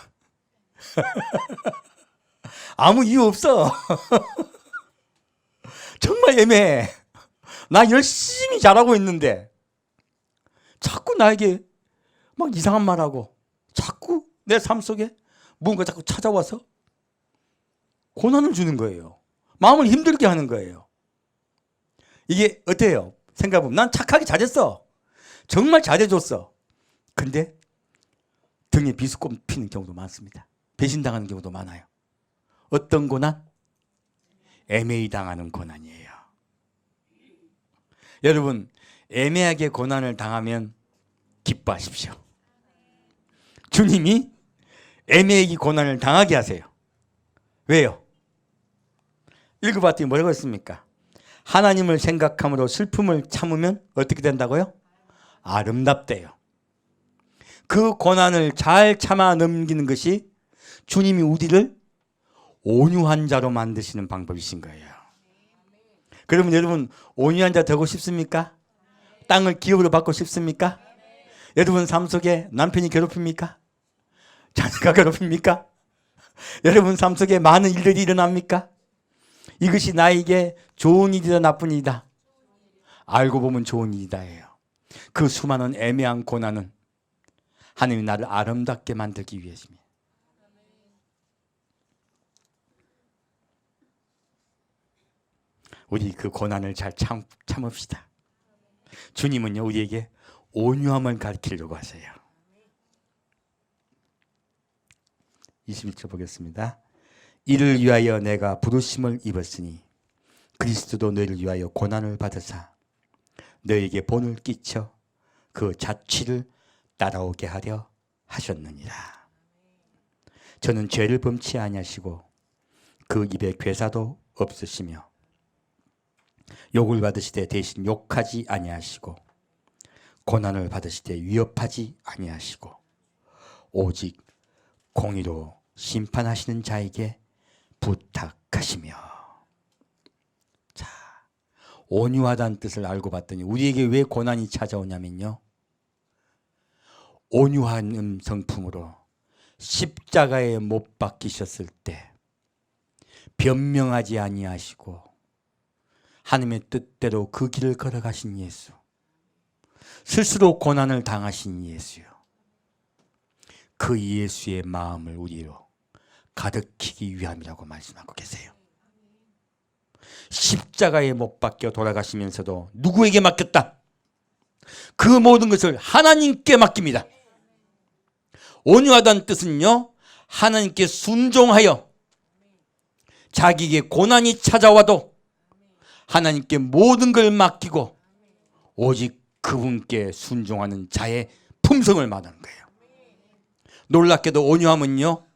아무 이유 없어. 정말 애매해. 나 열심히 잘하고 있는데 자꾸 나에게 막 이상한 말하고 자꾸 내 삶 속에 뭔가 자꾸 찾아와서 고난을 주는 거예요. 마음을 힘들게 하는 거예요. 이게 어때요? 생각해보면 난 착하게 잘했어. 정말 잘해줬어. 근데 등에 비수꽃 피는 경우도 많습니다. 배신당하는 경우도 많아요. 어떤 고난? 애매히 당하는 고난이에요. 여러분, 애매하게 고난을 당하면 기뻐하십시오. 주님이 애매하게 고난을 당하게 하세요. 왜요? 읽어봤더니 뭐라고 했습니까? 하나님을 생각함으로 슬픔을 참으면 어떻게 된다고요? 아름답대요. 그 고난을 잘 참아 넘기는 것이 주님이 우리를 온유한 자로 만드시는 방법이신 거예요. 그러면 여러분, 온유한 자 되고 싶습니까? 땅을 기업으로 받고 싶습니까? 여러분 삶 속에 남편이 괴롭힙니까? 자녀가 괴롭힙니까? 여러분 삶 속에 많은 일들이 일어납니까? 이것이 나에게 좋은 일이다 나쁜 일이다? 알고 보면 좋은 일이다예요. 그 수많은 애매한 고난은 하나님이 나를 아름답게 만들기 위해서입니다. 우리 그 고난을 잘 참읍시다. 주님은요, 우리에게 온유함을 가르치려고 하세요. 21절 보겠습니다. 이를 위하여 내가 부르심을 입었으니 그리스도도 너희를 위하여 고난을 받으사 너에게 본을 끼쳐 그 자취를 따라오게 하려 하셨느니라. 저는 죄를 범치 아니하시고 그 입에 괴사도 없으시며 욕을 받으시되 대신 욕하지 아니하시고 고난을 받으시되 위협하지 아니하시고 오직 공의로 심판하시는 자에게 부탁하시며. 자, 온유하다는 뜻을 알고 봤더니 우리에게 왜 고난이 찾아오냐면요, 온유한 성품으로 십자가에 못 박히셨을 때 변명하지 아니하시고 하나님의 뜻대로 그 길을 걸어가신 예수, 스스로 고난을 당하신 예수요, 그 예수의 마음을 우리로 가득히기 위함이라고 말씀하고 계세요. 십자가에 못 박혀 돌아가시면서도 누구에게 맡겼다? 그 모든 것을 하나님께 맡깁니다. 온유하다는 뜻은요, 하나님께 순종하여 자기에게 고난이 찾아와도 하나님께 모든 걸 맡기고 오직 그분께 순종하는 자의 품성을 말하는 거예요. 놀랍게도 온유함은요,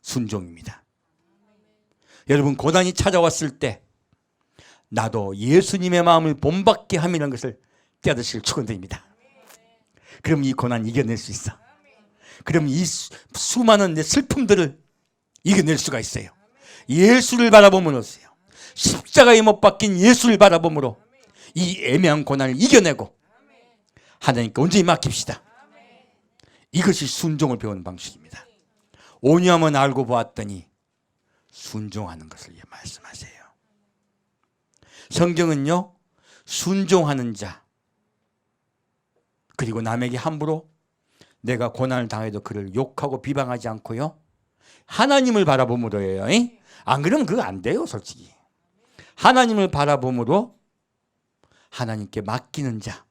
순종입니다. 여러분, 고난이 찾아왔을 때 나도 예수님의 마음을 본받게 함이라는 것을 깨닫으시길 축원드립니다. 그럼 이 고난 이겨낼 수 있어. 그럼 이 수많은 내 슬픔들을 이겨낼 수가 있어요. 예수를 바라봄으로써요. 십자가에 못 박힌 예수를 바라봄으로 이 애매한 고난을 이겨내고 하나님께 온전히 맡깁시다. 이것이 순종을 배우는 방식입니다. 온유함은 알고 보았더니 순종하는 것을 말씀하세요. 성경은요, 순종하는 자, 그리고 남에게 함부로 내가 고난을 당해도 그를 욕하고 비방하지 않고요, 하나님을 바라봄으로 해요. 안 그러면 그거 안 돼요, 솔직히. 하나님을 바라봄으로 하나님께 맡기는 자,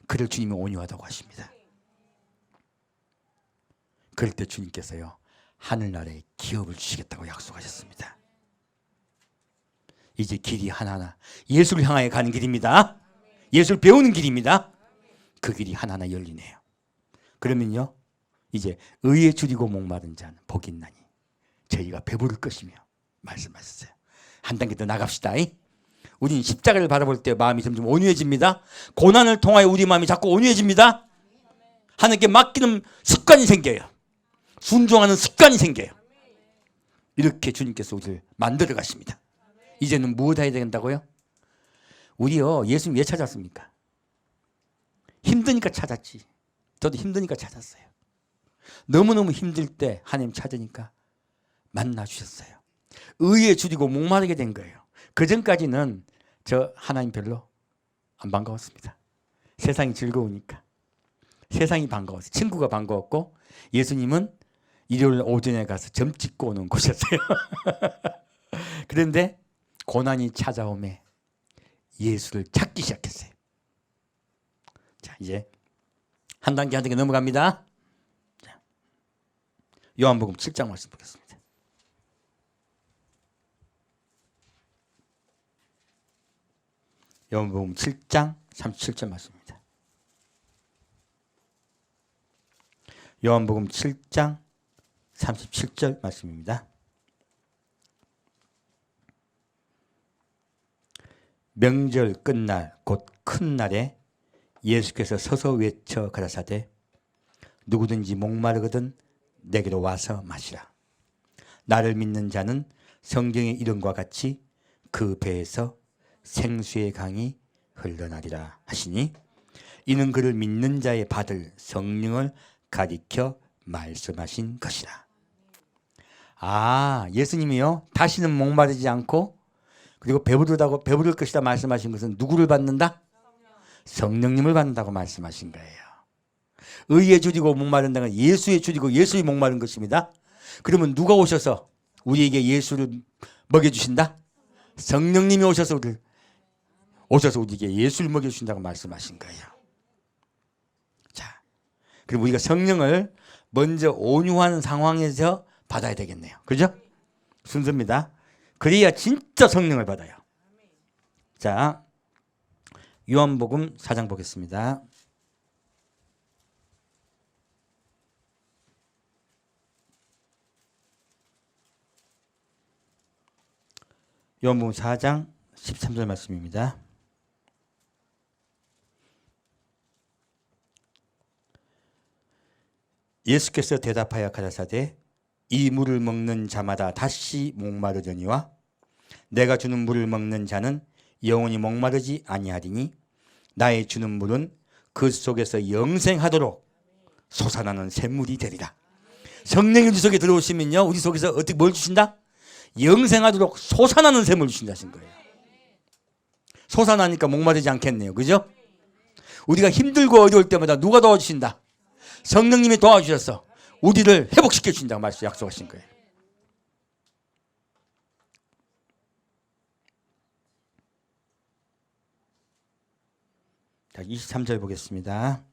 그를 주님이 온유하다고 하십니다. 그럴 때 주님께서요, 하늘나라에 기업을 주시겠다고 약속하셨습니다. 이제 길이 하나하나 예수를 향하여 가는 길입니다. 예수를 배우는 길입니다. 그 길이 하나하나 열리네요. 그러면요, 이제 의에 줄이고 목마른 자는 복이 있나니 저희가 배부를 것이며 말씀하셨어요. 한 단계 더 나갑시다. 우리는 십자가를 바라볼 때 마음이 점점 온유해집니다. 고난을 통하여 우리 마음이 자꾸 온유해집니다. 하나님께 맡기는 습관이 생겨요. 순종하는 습관이 생겨요. 이렇게 주님께서 우리를 만들어 가십니다. 이제는 무엇 해야 된다고요? 우리요, 예수님 왜 찾았습니까? 힘드니까 찾았지. 저도 힘드니까 찾았어요. 너무너무 힘들 때 하나님 찾으니까 만나 주셨어요. 의에 줄이고 목마르게 된 거예요. 그전까지는 저 하나님 별로 안 반가웠습니다. 세상이 즐거우니까. 세상이 반가웠어요. 친구가 반가웠고, 예수님은 일요일 오전에 가서 점 찍고 오는 곳이었어요. 그런데 고난이 찾아오매 예수를 찾기 시작했어요. 자, 이제 한 단계 한 단계 넘어갑니다. 자, 요한복음 7장 말씀 보겠습니다. 요한복음 7장 37절 말씀입니다. 요한복음 7장 37절 말씀입니다. 명절 끝날 곧 큰 날에 예수께서 서서 외쳐 가라사대 누구든지 목마르거든 내게로 와서 마시라. 나를 믿는 자는 성경의 이름과 같이 그 배에서 생수의 강이 흘러나리라 하시니 이는 그를 믿는 자의 받을 성령을 가리켜 말씀하신 것이라. 아, 예수님이요, 다시는 목마르지 않고 그리고 배부를 것이다 말씀하신 것은 누구를 받는다? 성령님을 받는다고 말씀하신 거예요. 의에 줄이고 목마른다는 건 예수에 줄이고 예수에 목마른 것입니다. 그러면 누가 오셔서 우리에게 예수를 먹여주신다? 성령님이 오셔서 우리에게 예수를 먹여주신다고 말씀하신 거예요. 자, 그럼 우리가 성령을 먼저 온유한 상황에서 받아야 되겠네요. 그죠? 순서입니다. 그래야 진짜 성령을 받아요. 자, 요한복음 4장 보겠습니다. 요한복음 4장 13절 말씀입니다. 예수께서 대답하여 가라사대 이 물을 먹는 자마다 다시 목마르려니와 내가 주는 물을 먹는 자는 영원히 목마르지 아니하리니 나의 주는 물은 그 속에서 영생하도록 솟아나는 샘물이 되리라. 성령이 우리 속에 들어오시면요, 우리 속에서 어떻게 뭘 주신다? 영생하도록 솟아나는 샘을 주신다신 거예요. 솟아나니까 목마르지 않겠네요. 그죠? 우리가 힘들고 어려울 때마다 누가 도와주신다? 성령님이 도와주셔서 우리를 회복시켜 주신다고 말씀 약속하신 거예요. 자, 23절 보겠습니다.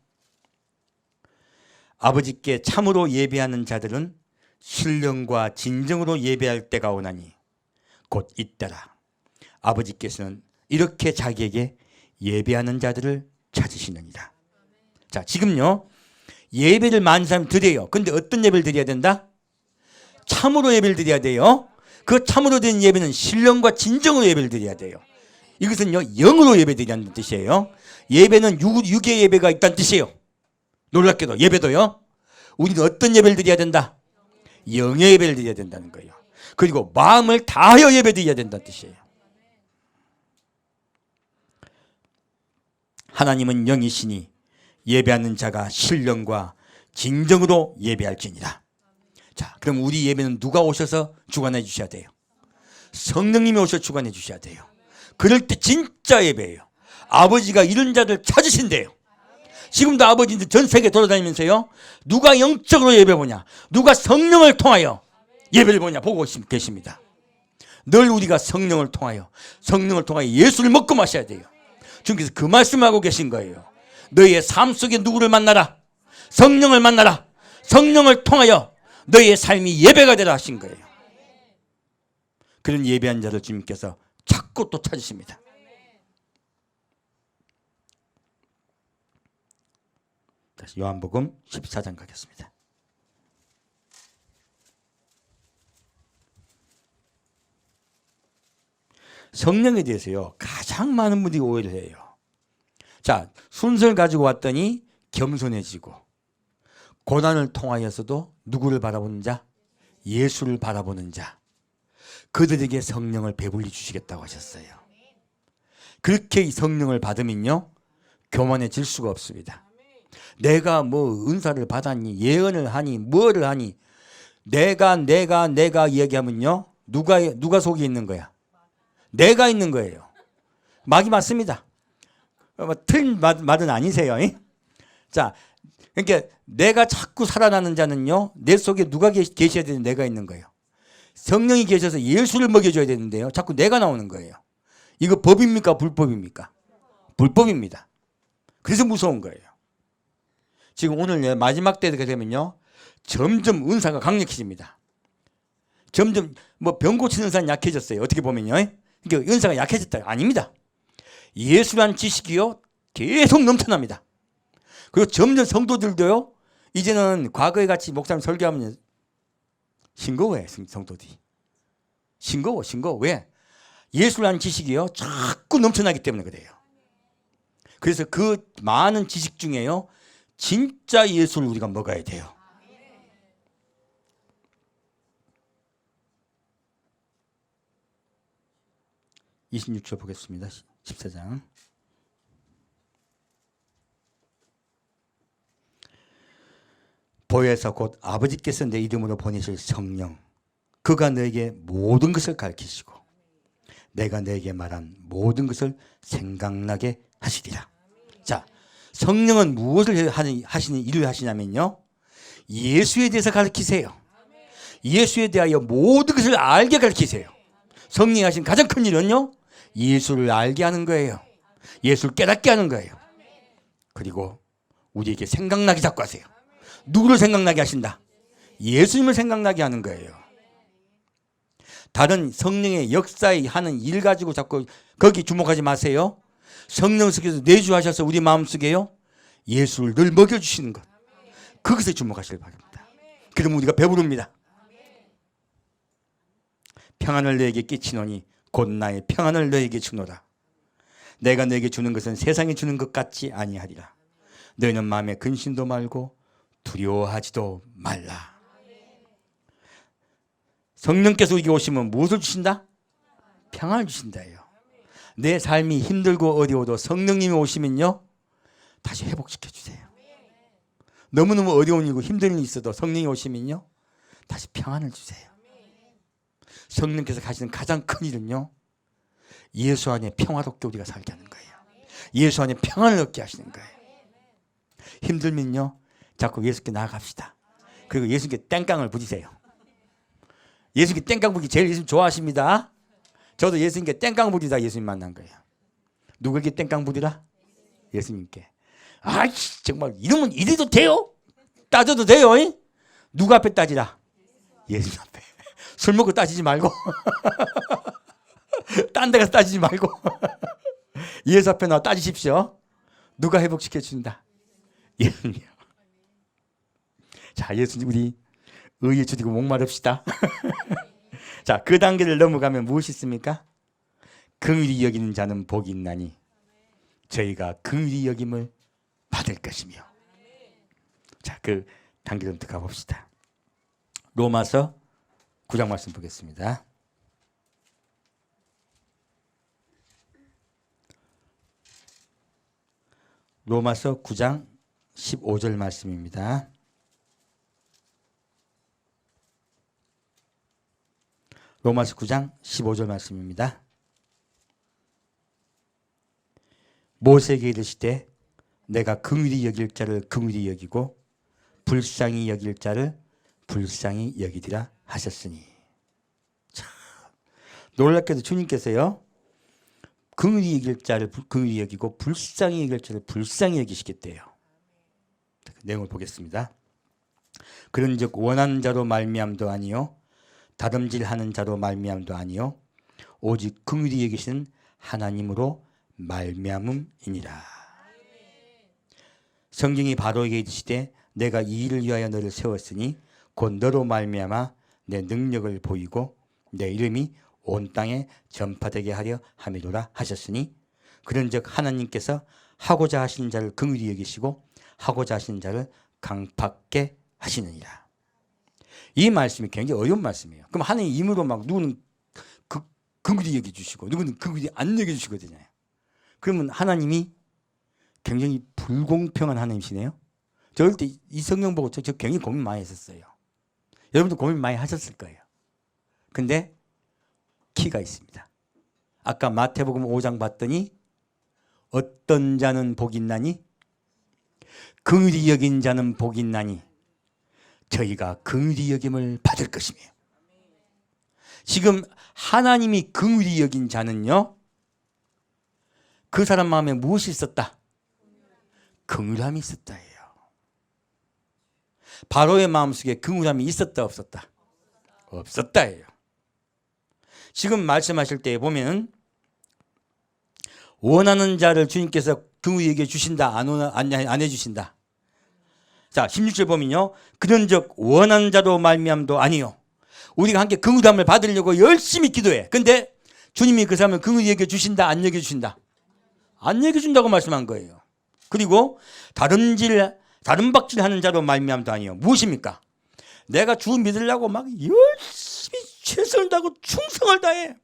아버지께 참으로 예배하는 자들은 신령과 진정으로 예배할 때가 오나니 곧 이때라. 아버지께서는 이렇게 자기에게 예배하는 자들을 찾으시느니라. 자, 지금요, 예배를 많은 사람이 드려요. 근데 어떤 예배를 드려야 된다? 참으로 예배를 드려야 돼요. 그 참으로 드린 예배는 신령과 진정으로 예배를 드려야 돼요. 이것은요, 영으로 예배 드리는 뜻이에요. 예배는 육의 예배가 있다는 뜻이에요. 놀랍게도 예배도요, 우리는 어떤 예배를 드려야 된다? 영의 예배를 드려야 된다는 거예요. 그리고 마음을 다하여 예배 드려야 된다는 뜻이에요. 하나님은 영이시니 예배하는 자가 신령과 진정으로 예배할지니라. 자, 그럼 우리 예배는 누가 오셔서 주관해 주셔야 돼요? 성령님이 오셔서 주관해 주셔야 돼요. 그럴 때 진짜 예배예요. 아버지가 이런 자들 찾으신대요. 지금도 아버지들 전 세계 돌아다니면서요, 누가 영적으로 예배 보냐, 누가 성령을 통하여 예배를 보냐 보고 계십니다. 늘 우리가 성령을 통하여 예수를 먹고 마셔야 돼요. 주님께서 그 말씀하고 계신 거예요. 너희의 삶 속에 누구를 만나라? 성령을 만나라. 성령을 통하여 너희의 삶이 예배가 되라 하신 거예요. 그런 예배한 자를 주님께서 자꾸 또 찾으십니다. 다시 요한복음 14장 가겠습니다. 성령에 대해서요, 가장 많은 분들이 오해를 해요. 자, 순서를 가지고 왔더니 겸손해지고, 고난을 통하여서도 누구를 바라보는 자? 예수를 바라보는 자. 그들에게 성령을 배불리 주시겠다고 하셨어요. 그렇게 성령을 받으면요, 교만해질 수가 없습니다. 내가 뭐 은사를 받았니, 예언을 하니, 뭐를 하니, 내가 이야기하면요, 누가 속에 있는 거야? 내가 있는 거예요. 막이 맞습니다. 틀린 말은 아니세요. 자, 그러니까 내가 자꾸 살아나는 자는요, 내 속에 누가 계셔야 되는, 내가 있는 거예요. 성령이 계셔서 예수를 먹여줘야 되는데요, 자꾸 내가 나오는 거예요. 이거 법입니까? 불법입니까? 불법입니다. 그래서 무서운 거예요. 지금 오늘 마지막 때가 되면요, 점점 은사가 강력해집니다. 점점 뭐 병 고치는 사람 약해졌어요. 어떻게 보면요, 그러니까 은사가 약해졌다. 아닙니다. 예수라는 지식이요, 계속 넘쳐납니다. 그리고 점점 성도들도요, 이제는 과거에 같이 목사님 설교하면 싱거워해. 성도들이 싱거워. 왜? 예수라는 지식이요, 자꾸 넘쳐나기 때문에 그래요. 그래서 그 많은 지식 중에요, 진짜 예수를 우리가 먹어야 돼요. 아, 26절 보겠습니다. 14장. 보혜사 곧 아버지께서 내 이름으로 보내실 성령, 그가 너에게 모든 것을 가르치시고 내가 너에게 말한 모든 것을 생각나게 하시리라. 성령은 무엇을 하시는 일을 하시냐면요, 예수에 대해서 가르치세요. 예수에 대하여 모든 것을 알게 가르치세요. 성령이 하신 가장 큰 일은요, 예수를 알게 하는 거예요. 예수를 깨닫게 하는 거예요. 그리고 우리에게 생각나게 자꾸 하세요. 누구를 생각나게 하신다? 예수님을 생각나게 하는 거예요. 다른 성령의 역사에 하는 일 가지고 자꾸 거기 주목하지 마세요. 성령 속에서 내주하셔서 우리 마음속에요, 예수를 늘 먹여주시는 것, 그것에 주목하시길 바랍니다. 그러면 우리가 배부릅니다. 평안을 너에게 끼치노니 곧 나의 평안을 너에게 주노라. 내가 너에게 주는 것은 세상이 주는 것 같지 아니하리라. 너희는 마음에 근심도 말고 두려워하지도 말라. 성령께서 우리에게 오시면 무엇을 주신다? 평안을 주신다예요. 내 삶이 힘들고 어려워도 성령님이 오시면요, 다시 회복시켜 주세요. 너무너무 어려운 일이고 힘든 일이 있어도 성령이 오시면요, 다시 평안을 주세요. 성령께서 하시는 가장 큰 일은요, 예수 안에 평화롭게 우리가 살게 하는 거예요. 예수 안에 평안을 얻게 하시는 거예요. 힘들면요, 자꾸 예수께 나아갑시다. 그리고 예수께 땡깡을 부리세요. 예수님께 땡깡 부리기 제일 예수님 좋아하십니다. 저도 예수님께 땡깡 부리다 예수님 만난 거예요. 누구에게 땡깡 부리라? 예수님께. 아이씨, 정말 이러면 이래도 돼요? 따져도 돼요? 누구 앞에 따지라? 예수님 앞에. 술 먹고 따지지 말고 딴 데 가서 따지지 말고 예수 앞에 나와 따지십시오. 누가 회복시켜 준다? 예수님이요. 자, 예수님 우리 의에 주디고 목마릅시다. 자, 그 단계를 넘어가면 무엇이 있습니까? 긍휼히 여기는 자는 복이 있나니 저희가 긍휼히 여김을 받을 것이며. 자, 그 단계 좀 들어가 봅시다. 로마서 9장 말씀 보겠습니다. 로마서 9장 15절 말씀입니다. 로마서 9장 15절 말씀입니다. 모세에게 이르시되 내가 긍휼히 여길 자를 긍휼히 여기고 불쌍히 여길 자를 불쌍히 여기리라 하셨으니. 참 놀랍게도 주님께서요, 긍휼히 여길 자를 긍휼히 여기고 불쌍히 여길 자를 불쌍히 여기시겠대요. 그 내용을 보겠습니다. 그런즉 원하는 자로 말미암도 아니요 다름질하는 자로 말미암도 아니요 오직 긍휼히 여기시는 하나님으로 말미암음이니라. 성경이 바로에게 이르시되 내가 이 일을 위하여 너를 세웠으니 곧 너로 말미암아 내 능력을 보이고 내 이름이 온 땅에 전파되게 하려 함이로라 하셨으니 그런즉 하나님께서 하고자 하시는 자를 긍휼히 여기시고 하고자 하시는 자를 강팍게 하시느니라. 이 말씀이 굉장히 어려운 말씀이에요. 그럼 하나님 임으로 막 누구는 긍휼히 여겨주시고 누구는 긍휼히 안 여겨주시거든요. 그러면 하나님이 굉장히 불공평한 하나님이시네요. 저럴 때 이 성경 보고 저 굉장히 고민 많이 했었어요. 여러분도 고민 많이 하셨을 거예요. 근데 키가 있습니다. 아까 마태복음 5장 봤더니 어떤 자는 복이 있나니 긍휼히 여긴 자는 복이 있나니 저희가 긍휼히 여김을 받을 것이며. 지금 하나님이 긍휼히 여긴 자는요, 그 사람 마음에 무엇이 있었다? 긍휼함이 있었다예요. 바로의 마음속에 긍휼함이 있었다 없었다? 없었다예요. 지금 말씀하실 때 보면 원하는 자를 주님께서 긍휼히 여겨 주신다 안 해주신다? 자, 16절 보면요, 그런즉 원하는 자로 말미암도 아니요. 우리가 함께 긍휼함을 받으려고 열심히 기도해. 근데 주님이 그 사람을 긍휼히 여겨 주신다 안 여겨 주신다? 안 여겨 준다고 말씀한 거예요. 그리고 다름박질하는 자로 말미암도 아니요. 무엇입니까? 내가 주 믿으려고 막 열심히 최선을 다하고 충성을 다해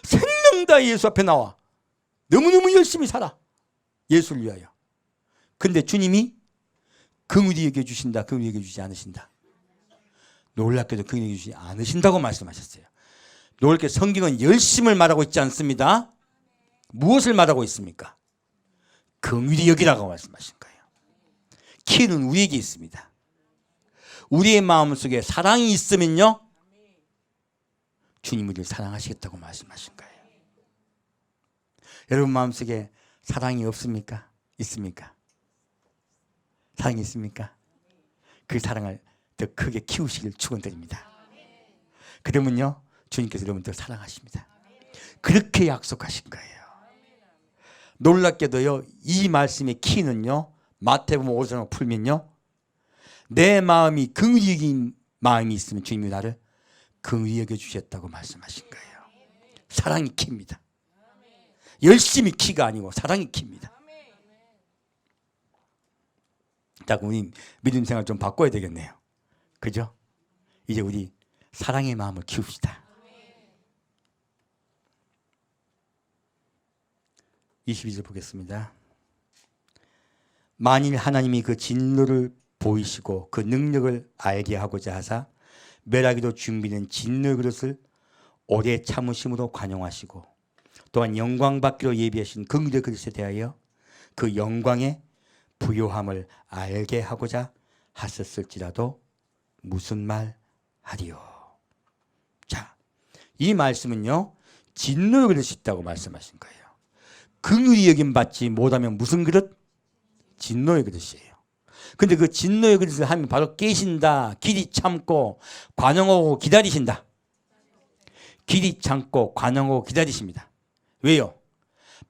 생명 다해 예수 앞에 나와 너무너무 열심히 살아 예수를 위하여. 근데 주님이 긍휼히 여겨 주신다, 긍휼히 여겨 주지 않으신다? 놀랍게도 긍휼히 여겨 주지 않으신다고 말씀하셨어요. 놀랍게 성경은 열심을 말하고 있지 않습니다. 무엇을 말하고 있습니까? 긍휼히 여기라고 말씀하신 거예요. 키는 우리에게 있습니다. 우리의 마음속에 사랑이 있으면요, 주님이 우리를 사랑하시겠다고 말씀하신 거예요. 여러분 마음속에 사랑이 없습니까? 있습니까? 사랑이 있습니까? 그 사랑을 더 크게 키우시길 축원드립니다. 그러면요, 주님께서 여러분들 사랑하십니다. 그렇게 약속하신 거예요. 놀랍게도요, 이 말씀의 키는요, 마태복음 5장 풀면요, 내 마음이 긍휼히 여긴 마음이 있으면 주님이 나를 긍휼히 여겨 주셨다고 말씀하신 거예요. 사랑이 키입니다. 열심히 키가 아니고 사랑이 키입니다. 자, 우리 믿음 생활 좀 바꿔야 되겠네요. 그죠? 이제 우리 사랑의 마음을 키웁시다. 22절 보겠습니다. 만일 하나님이 그 진노를 보이시고 그 능력을 알게 하고자 하사 멸하기도 준비된 진노의 그릇을 오래 참으심으로 관용하시고 또한 영광 받기로 예비하신 긍휼의 그릇에 대하여 그 영광의 부요함을 알게 하고자 하셨을지라도 무슨 말 하리요. 자, 이 말씀은요, 진노의 그릇이 있다고 말씀하신 거예요. 긍휼히 여김 받지 못하면 무슨 그릇? 진노의 그릇이에요. 근데 그 진노의 그릇을 하면 바로 깨신다. 길이 참고 관용하고 기다리신다. 길이 참고 관용하고 기다리십니다. 왜요?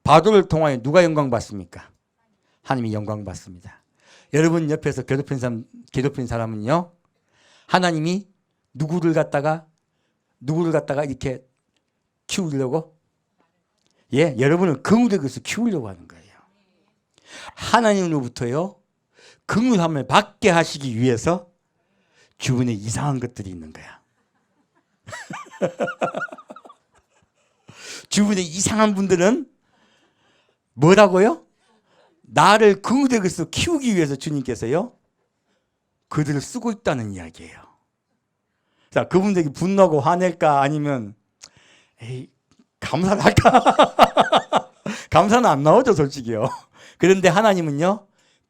바도를 통하여 누가 영광 받습니까? 하나님이 영광 받습니다. 여러분 옆에서 괴롭힌 사람은요, 하나님이 누구를 갖다가 이렇게 키우려고? 예, 여러분은 긍휼의 그릇을 키우려고 하는 거예요. 하나님으로부터요, 긍휼함을 받게 하시기 위해서 주변에 이상한 것들이 있는 거야. 주변에 이상한 분들은 뭐라고요? 나를 긍휼의 그릇으로 키우기 위해서 주님께서요, 그들을 쓰고 있다는 이야기예요. 자, 그분들에게 분노하고 화낼까 아니면 에이, 감사를 할까? 감사는 안 나오죠, 솔직히요. 그런데 하나님은요,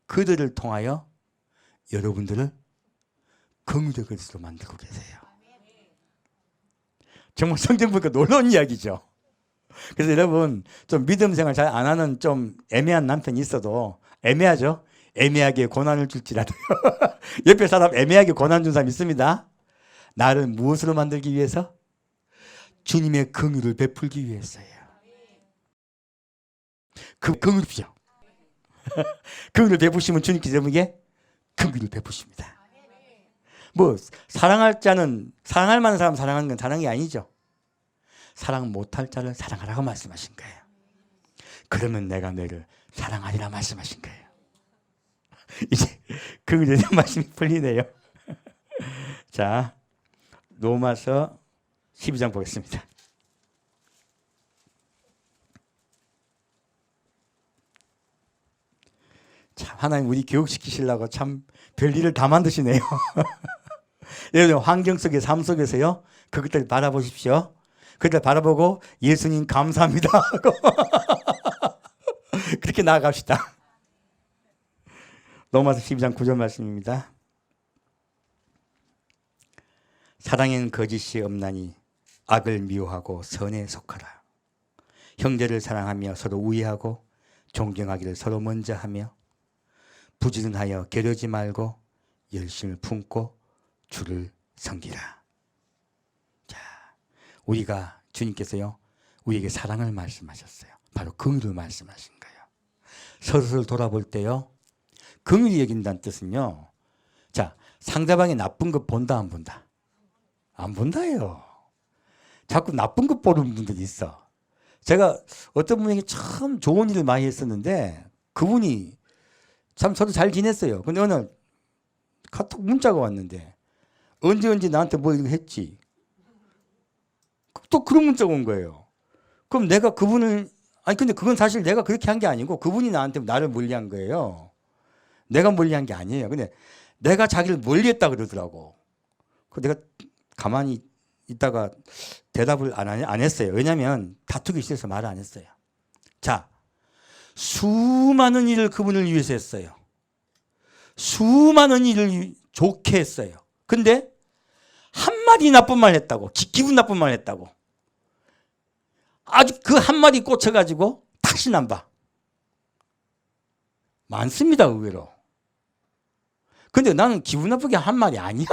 그들을 통하여 여러분들을 긍휼의 그릇으로 만들고 계세요. 정말 성경 보니까 놀라운 이야기죠. 그래서 여러분, 좀 믿음 생활 잘 안 하는 좀 애매한 남편이 있어도, 애매하죠? 애매하게 고난을 줄지라도 옆에 사람 애매하게 고난 준 사람 있습니다. 나를 무엇으로 만들기 위해서? 주님의 긍휼을 베풀기 위해서예요. 그 긍휼이죠. 긍휼을 베푸시면 주님께서 여러분에게 긍휼을 베푸십니다. 뭐 사랑할 자는, 사랑할 만한 사람 사랑하는 건 사랑이 아니죠. 사랑 못할 자를 사랑하라고 말씀하신 거예요. 그러면 내가 너를 사랑하리라 말씀하신 거예요. 이제 긍휼에 대한 말씀이 풀리네요. 자, 로마서 12장 보겠습니다. 참 하나님 우리 교육시키시려고 참 별일을 다 만드시네요. 여러분 환경 속의 삶 속에서요, 그것들 바라보십시오. 그것들 바라보고 예수님 감사합니다 하고 그렇게 나아갑시다. 로마서 12장 9절 말씀입니다. 사랑에는 거짓이 없나니 악을 미워하고 선에 속하라. 형제를 사랑하며 서로 우애하고 존경하기를 서로 먼저 하며 부지런하여 게으르지 말고 열심을 품고 주를 섬기라. 자, 우리가 주님께서요, 우리에게 사랑을 말씀하셨어요. 바로 긍휼을 말씀하신 거예요. 서로를 돌아볼 때요, 긍휼히 여긴다는 뜻은요, 자, 상대방이 나쁜 것 본다 안 본다? 안 본다예요. 자꾸 나쁜 것 보는 분들이 있어. 제가 어떤 분에게 참 좋은 일을 많이 했었는데 그분이 참 저도 잘 지냈어요. 근데 어느 날 카톡 문자가 왔는데 언제 나한테 뭐 이거 했지? 또 그런 문자가 온 거예요. 그럼 내가 그분을, 아니 근데 그건 사실 내가 그렇게 한 게 아니고 그분이 나한테 나를 멀리한 거예요. 내가 멀리한 게 아니에요. 근데 내가 자기를 멀리했다 그러더라고. 그 내가 가만히 있다가 대답을 안 했어요. 왜냐하면 다투기 싫어서 말을 안 했어요. 자, 수많은 일을 그분을 위해서 했어요. 수많은 일을 좋게 했어요. 근데 한마디 나쁜 말 했다고, 기분 나쁜 말 했다고, 아주 그 한마디 꽂혀가지고 다시는 안 봐. 많습니다, 의외로. 근데 나는 기분 나쁘게 한 말이 아니야.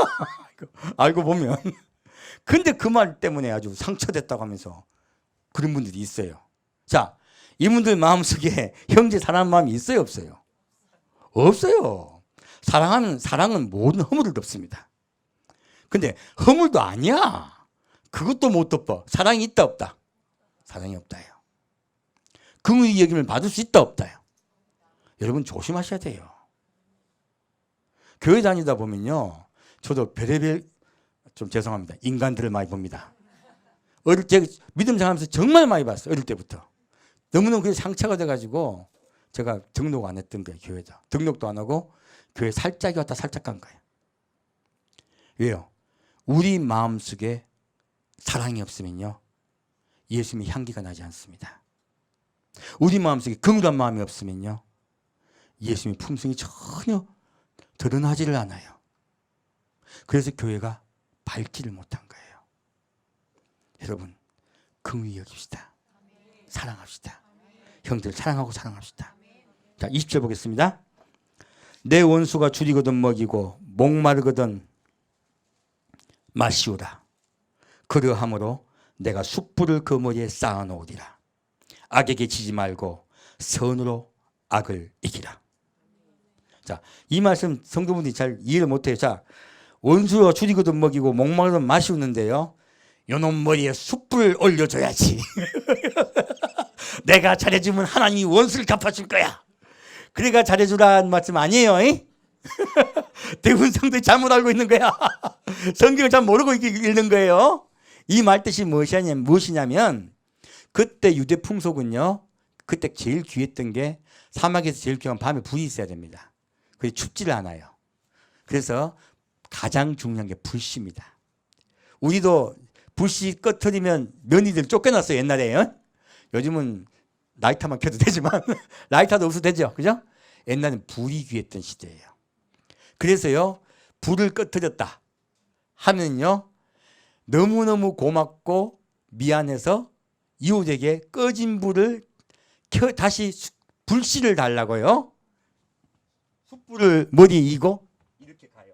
알고 보면. 근데 그 말 때문에 아주 상처됐다고 하면서 그런 분들이 있어요. 자, 이분들 마음속에 형제 사랑하는 마음이 있어요, 없어요? 없어요. 사랑은 모든 허물을 덮습니다. 근데 허물도 아니야. 그것도 못 덮어. 사랑이 있다, 없다? 사랑이 없다요. 긍휼의 여김을 받을 수 있다, 없다요? 여러분 조심하셔야 돼요. 교회 다니다 보면요, 저도 별의별, 좀 죄송합니다, 인간들을 많이 봅니다. 어릴 때 믿음 생활하면서 정말 많이 봤어요. 어릴 때부터. 너무너무 그게 상처가 돼가지고 제가 등록 안 했던 거예요. 교회다. 등록도 안 하고 교회 살짝이 왔다 살짝 간 거예요. 왜요? 우리 마음속에 사랑이 없으면요, 예수님의 향기가 나지 않습니다. 우리 마음속에 긍휼한 마음이 없으면요, 예수님의 품성이 전혀 드러나지를 않아요. 그래서 교회가 밝지를 못한 거예요. 여러분, 긍휼히 여깁시다. 사랑합시다. 형들 사랑하고 사랑합시다. 자, 20절 보겠습니다. 내 원수가 줄이거든 먹이고 목마르거든 마시우라. 그러함으로 내가 숯불을 그 머리에 쌓아놓으리라. 악에게 지지 말고 선으로 악을 이기라. 자, 이 말씀 성도분들이 잘 이해를 못해요. 자, 원수가 줄이거든 먹이고 목마르거든 마시우는데요, 요놈 머리에 숯불을 올려줘야지. 내가 잘해주면 하나님이 원수를 갚아줄 거야. 그래가 잘해주라는 말씀 아니에요. 대부분 성도들이 잘못 알고 있는 거야. 성경을 잘 모르고 읽는 거예요. 이 말 뜻이 무엇이냐면 그때 유대 풍속은요, 그때 제일 귀했던 게, 사막에서 제일 귀한 밤에 불이 있어야 됩니다. 그게 춥지를 않아요. 그래서 가장 중요한 게 불씨입니다. 우리도 불씨 꺼트리면 며느리들 쫓겨났어요, 옛날에. 요즘은 라이터만 켜도 되지만 라이터도 없어도 되죠, 그죠? 옛날에는 불이 귀했던 시대예요. 그래서요, 불을 꺼트렸다 하면요, 너무너무 고맙고 미안해서 이웃에게 꺼진 불을 다시 불씨를 달라고요. 숯불을 머리에 이고 이렇게 가요.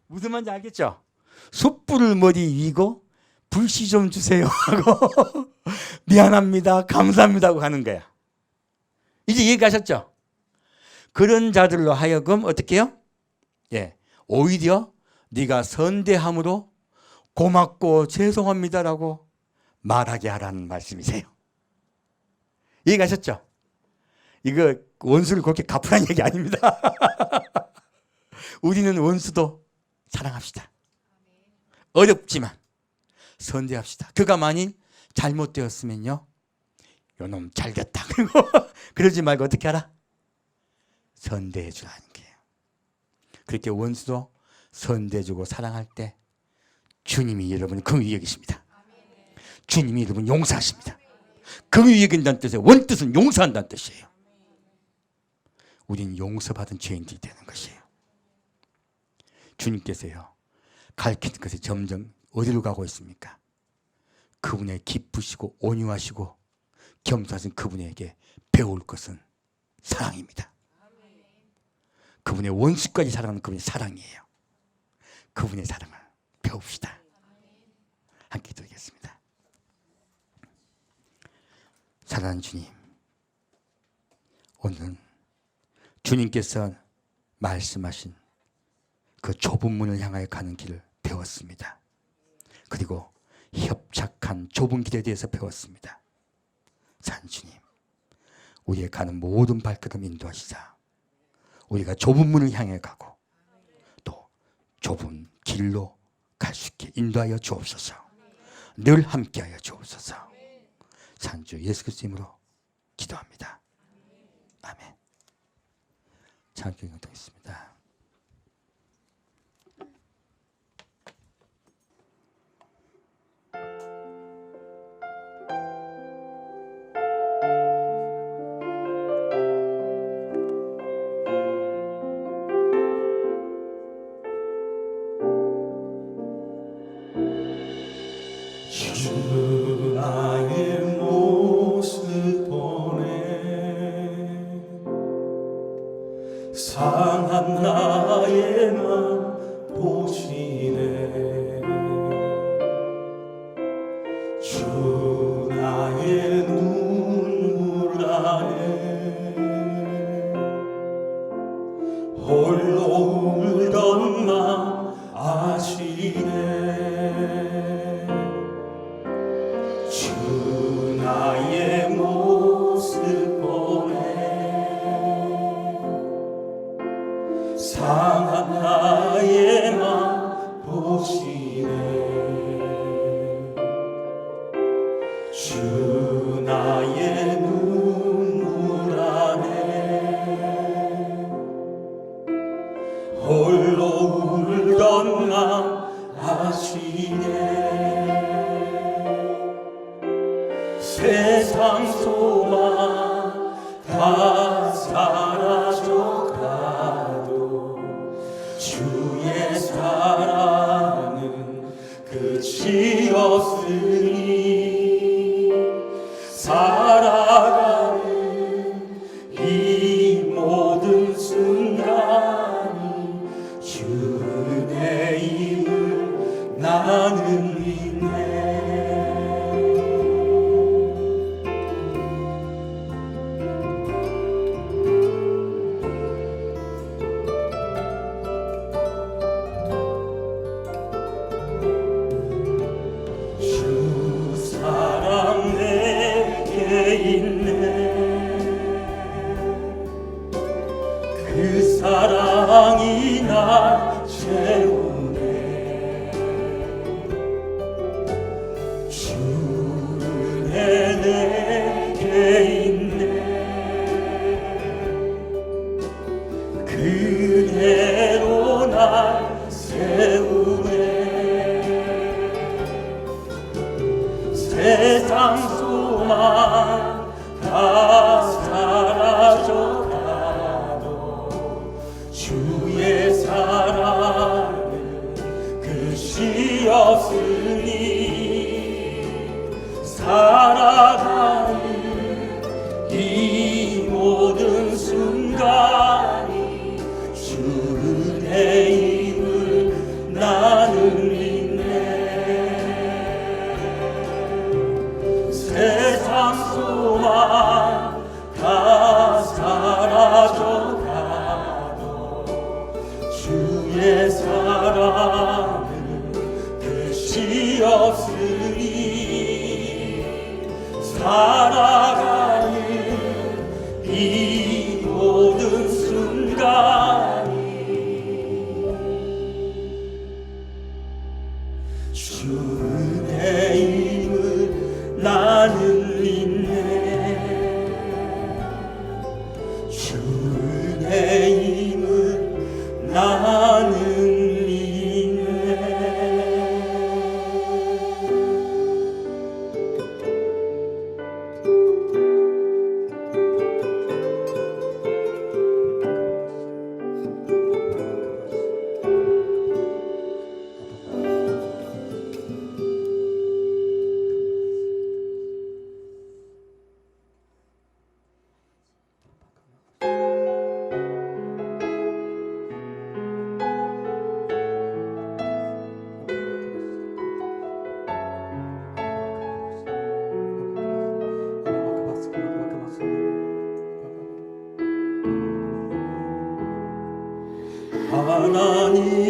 무슨 말인지 알겠죠? 숯불을 머리에 이고 불씨 좀 주세요 하고 미안합니다, 감사합니다 하고 가는 거야. 이제 이해가셨죠? 그런 자들로 하여금 어떻게 해요? 예, 오히려 네가 선대함으로 고맙고 죄송합니다라고 말하게 하라는 말씀이세요. 이해가셨죠? 이거 원수를 그렇게 갚으라는 얘기 아닙니다. 우리는 원수도 사랑합시다. 어렵지만 선대합시다. 그가 만일 잘못되었으면요, 요놈 잘됐다. 그러지 말고 어떻게 하라? 선대해 주라는 거예요. 그렇게 원수도 선대해주고 사랑할 때 주님이 여러분을 긍휼히 여기십니다. 주님이 여러분 용서하십니다. 긍휼히 여긴다는 뜻의 원뜻은 용서한다는 뜻이에요. 우린 용서받은 죄인들이 되는 것이에요. 주님께서요, 가르치는 것이 점점 어디로 가고 있습니까? 그분의 기쁘시고 온유하시고 겸손하신 그분에게 배울 것은 사랑입니다. 그분의 원수까지 사랑하는 그분의 사랑이에요. 그분의 사랑을 배웁시다. 함께 드리겠습니다. 사랑하는 주님, 오늘은 주님께서 말씀하신 그 좁은 문을 향하여 가는 길을 배웠습니다. 그리고 협착한 좁은 길에 대해서 배웠습니다. 사랑하는 주님, 우리의 가는 모든 발걸음 인도하시자 우리가 좁은 문을 향해 가고 또 좁은 길로 갈 수 있게 인도하여 주옵소서. 늘 함께하여 주옵소서. 산주 예수 그리스도 이름으로 기도합니다. 아멘. 찬양 기도하겠습니다. 세상 소망 다 사라져가도 주의 사랑은 끝이 없으니 살아가는 이 모든 순간이 주 은혜임을 나는 믿네. 주 사랑 내게 있네. 그 사랑이 날 채우네. 주 은혜 내게 있네. 그대로 날 세우네. 세상 소망 다 사라져가도 주의 사랑은 끝이 없으니 살아가는 이 모든 순간이 주 은혜임을 나는 믿네. 세상 소망 다 사라져가도 주의 사랑은 끝이 없으니 살아가는 이 모든 순간이 주 은혜임을 나는 믿네. 주 은혜임을 나는 믿네.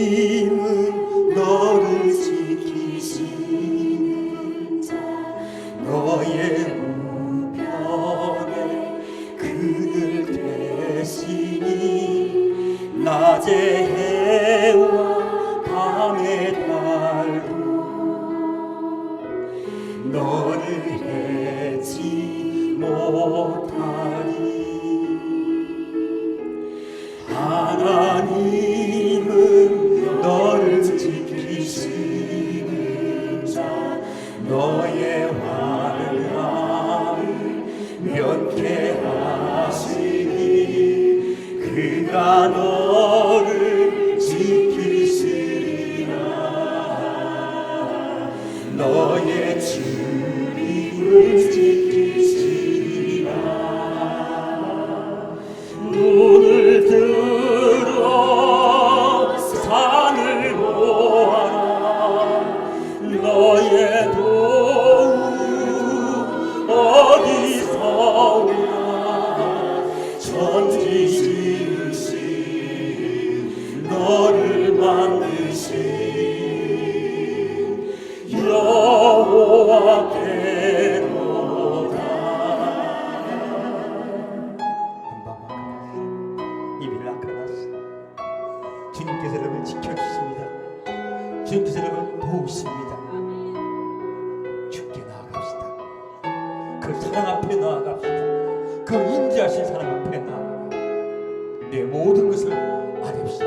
하나님은 너를 지키시는 자, 너의 우편에 그늘 대시니 낮의 해와 밤의 달도 너를 해치 못하리. 하나님은 너를 지키시는 자, 너의 환난을 면케하시니 그가 너를 지키시리라. 너의 주님을 지키시리라. 눈을 들어 산을 보아라. 너의 도움 어디서 오나. 천지 지으신 너를 만드신 여호와께로다. 주님께서 여러분을 지켜주십니다. 주님께서 여러분을 도우십니다. 주께 나아갑시다. 그 사랑 앞에 나아갑시다. 그 인자하신 사랑 앞에 나아갑시다. 내 모든 것을 아뢰시다.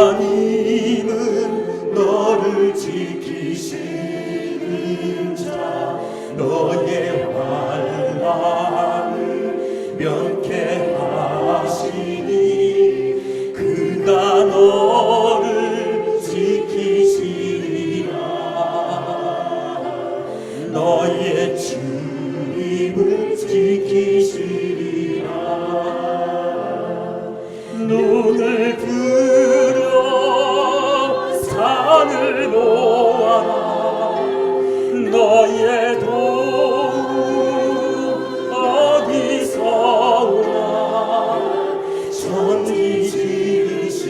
하나님은 너를 지키시는 자, 너의 환난을 면케하시니 그가 너를 지키시리라. 너의 주님을 지키시리라. 눈을 들어 산을 보아라. 너의 도움 어디서 오나. 천지 지으신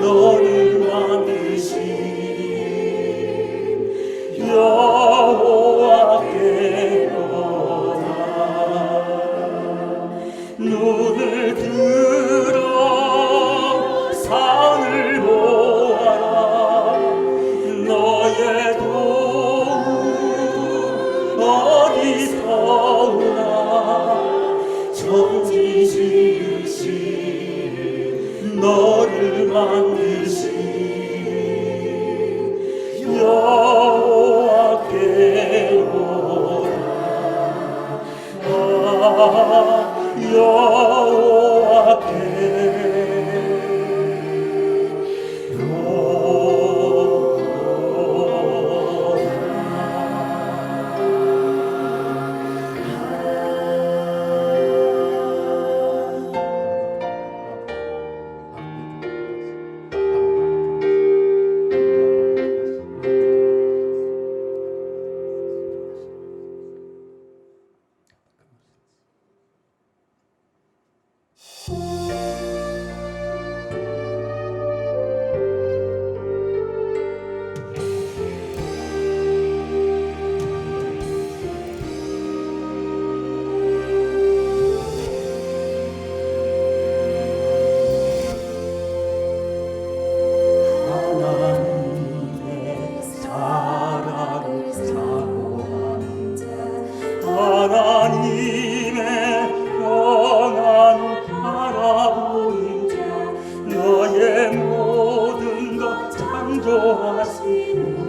너를 만드신 여호와께로다. 눈을 들어 산을 보아라. 너의 도움 어디서 오나. 천지 지으신 너를 만드신 여호와께로다.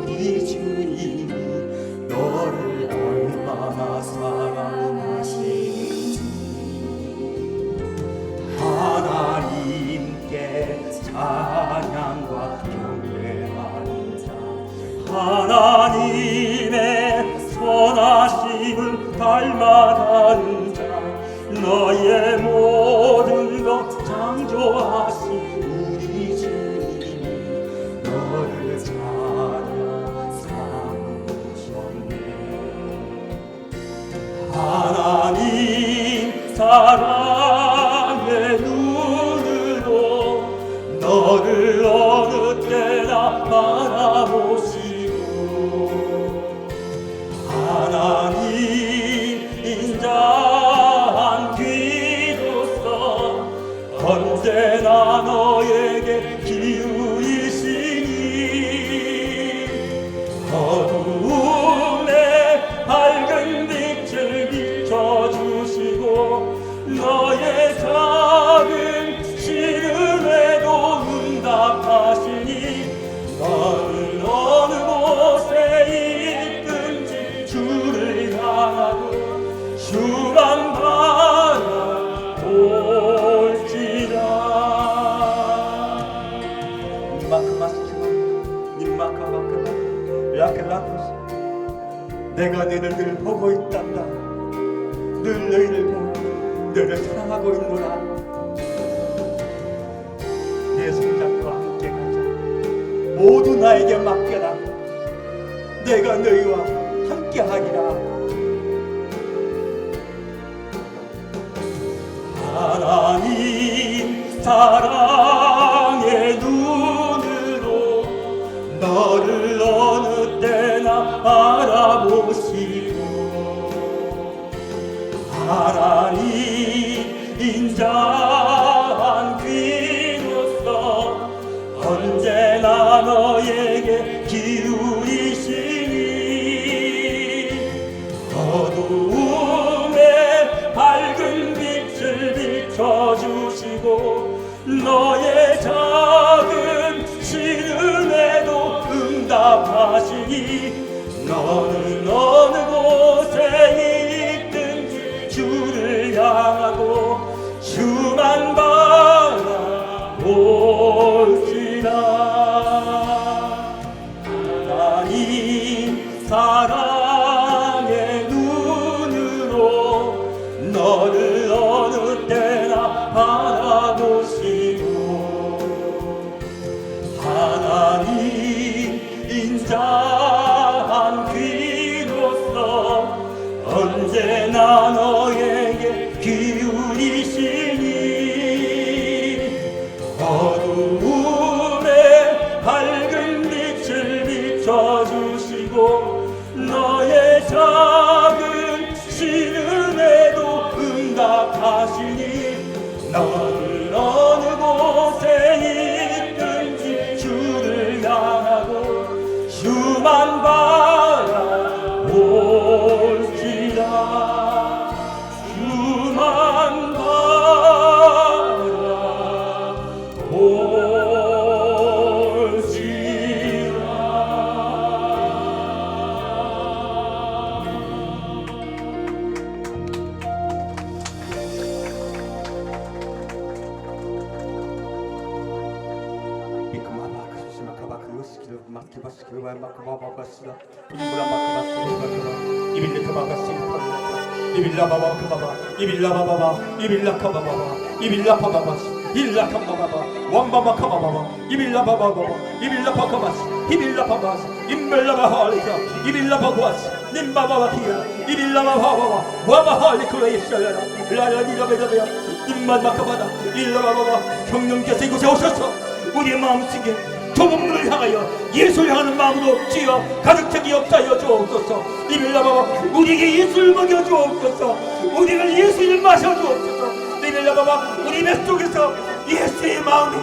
우리 주님이 너를 얼마나 사랑하시는지. 하나님께 찬양과 경배하는 자, 하나님의 선하심을 닮아가는 자, 너의 모든 것 창조하신 우리 주님이 너를 하나님 사랑의 눈으로 너를 어느 때나 바라보시고, 하나님 인자한 귀로서 언제나 너에게 기울이시니 어두움에 밝은 빛을 비춰주시고 너의 작은 시름에도 응답하시니 너는 어느 곳에 있든지 주를 향하고 주만 바라볼지라. 내가 너희를 늘 보고 있단다. 늘 너희를 보고 너를 사랑하고 있노라. 내 손잡고 함께 가자. 모두 나에게 맡겨라. 내가 너희와 함께 하리라. 하나님 사랑의 눈으로 너를 어느 때나 바라보시고, 하나님 인자한 귀로서 언제나 너에게 기울이시니 어두움에 밝은 빛을 비춰주시고 너의 작은 신음에도 응답하시니 너는 어느 곳에 있든지 주를 향하고 주만 바라볼지라. 하나님 사랑의 눈으로 너를 어느 때나 바라보시고 하나님 인자한 귀로서 언제나 너에게 기울이시니 어두움에 밝은 빛을 비춰주시고 너의 작은 신음에도 응답하시니 너는 어느 곳에 있든지 주를 향하고 주만 바라볼지라. 주만 경영께서 이곳에 오셔서 우리의 마음속에 좁은 문을 향하여 예수를 향하는 마음으로 주여 가득하게 역사하여 주옵소서. 이빌라바바 우리에게 예수를 먹여 주옵소서. 우리를 예수를 마셔 주옵소서. 이빌라바바 우리 뱃 속에서 예수의 마음이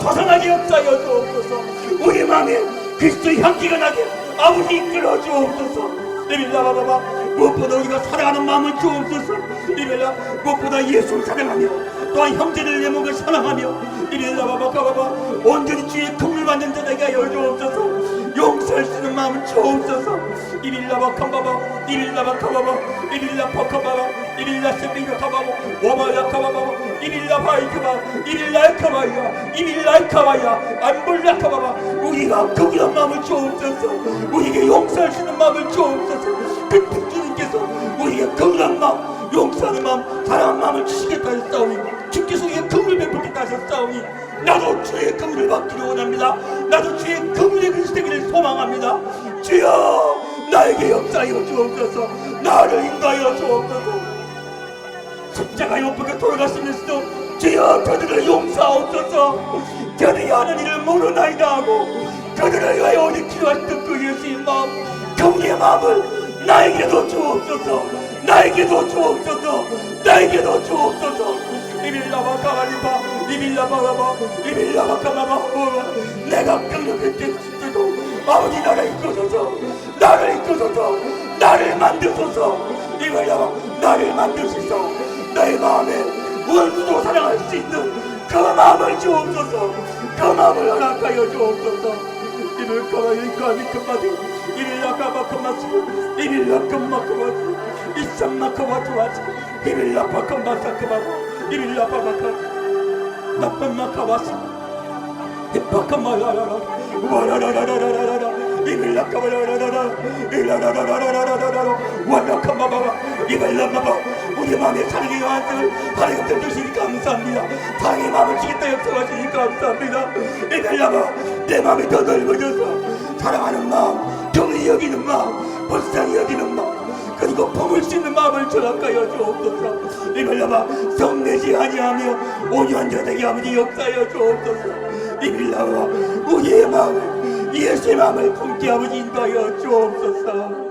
솟아나게 역사하여 주옵소서. 우리 마음에 그리스도의 향기가 나게 아버지 이끌어 주옵소서. 이빌라바바 무엇보다 우리가 사랑하는 마음을 주옵소서. 이빌라 무엇보다 예수를 사랑하며 또한 형제를 내 몸을 사랑하며 이빌라바바카바바 온전히 주의 금을 받는 자에게 하여 주옵소서. 용서할 수 있는 마음을 주옵소서. 이빌라바카바바 이빌라바카바바 이빌라파카바바 이빌라세비가카바바 와바야카바바 이빌라바이카바 이빌라카바야 이빌라카바야 안불라카바바 우리가 거기한 마음을 주옵소서. 우리에게 용서할 수 있는 마음을 주옵소서. 그 주님께서 우리에게 거기한 마음 용서하는 마음 사랑하는 마음을 주시겠다 하셨사오니 주께서 우리에게 금을 베풀겠다 하셨사오니 나도 주의 금을 받기를 원합니다. 나도 주의 금의 그릇이 되기를 소망합니다. 주여 나에게 역사하여 주옵소서. 나를 인도하여 주옵소서. 십자가 옆에 돌아가시면서도 주여 그들을 용서하옵소서. 그들이 하는 일을 모르나이다 하고 그들을 위하여 어디 필요하셨던 그 예수의 마음 그분의 마음을 나에게도 주옵소서. 나에게도 주옵소서. 나에게도 주옵소서. 이빌라바카바리바 이빌라바라바 이빌라바카바바 내가 강력할 때도 아버지 나를 이끌어서 나를 이끌어서 나를 만드소서. 이빌라바 나를 만드소서. 나의 마음에 원수도 사랑할 수 있는 그 마음을 주옵소서. 그 마음을 허락하여 주옵소서. 이빌카바이카비카바디 이빌라카바카마스 이빌라카마카바스 이산마카바투아스 이빌라파카마사카바바 이빌라바바카 나빠마카바스 이빠카마라라라 와라라라라라라라 이빌라카바라라라라 이라라라라라라라 와라카마바바 이빌라마바 우리 마음에 사랑의 완성을 하나님 주시니 감사합니다. 사랑의 마음을 주겠다 역사하시니 감사합니다. 이빌라마 내 마음이 더 넓어져서 사랑하는 마음 정의 여기는 마음 불쌍히 여기는 마음 그리고 품을 수 있는 마음을 허락하여 주옵소서. 이빌라마 성내지 아니하며 온유한자되게 아버지 역사하여 주옵소서. 이빌라마 우리의 마음을 예수의 마음을 품게 아버지 인도하여 주옵소서.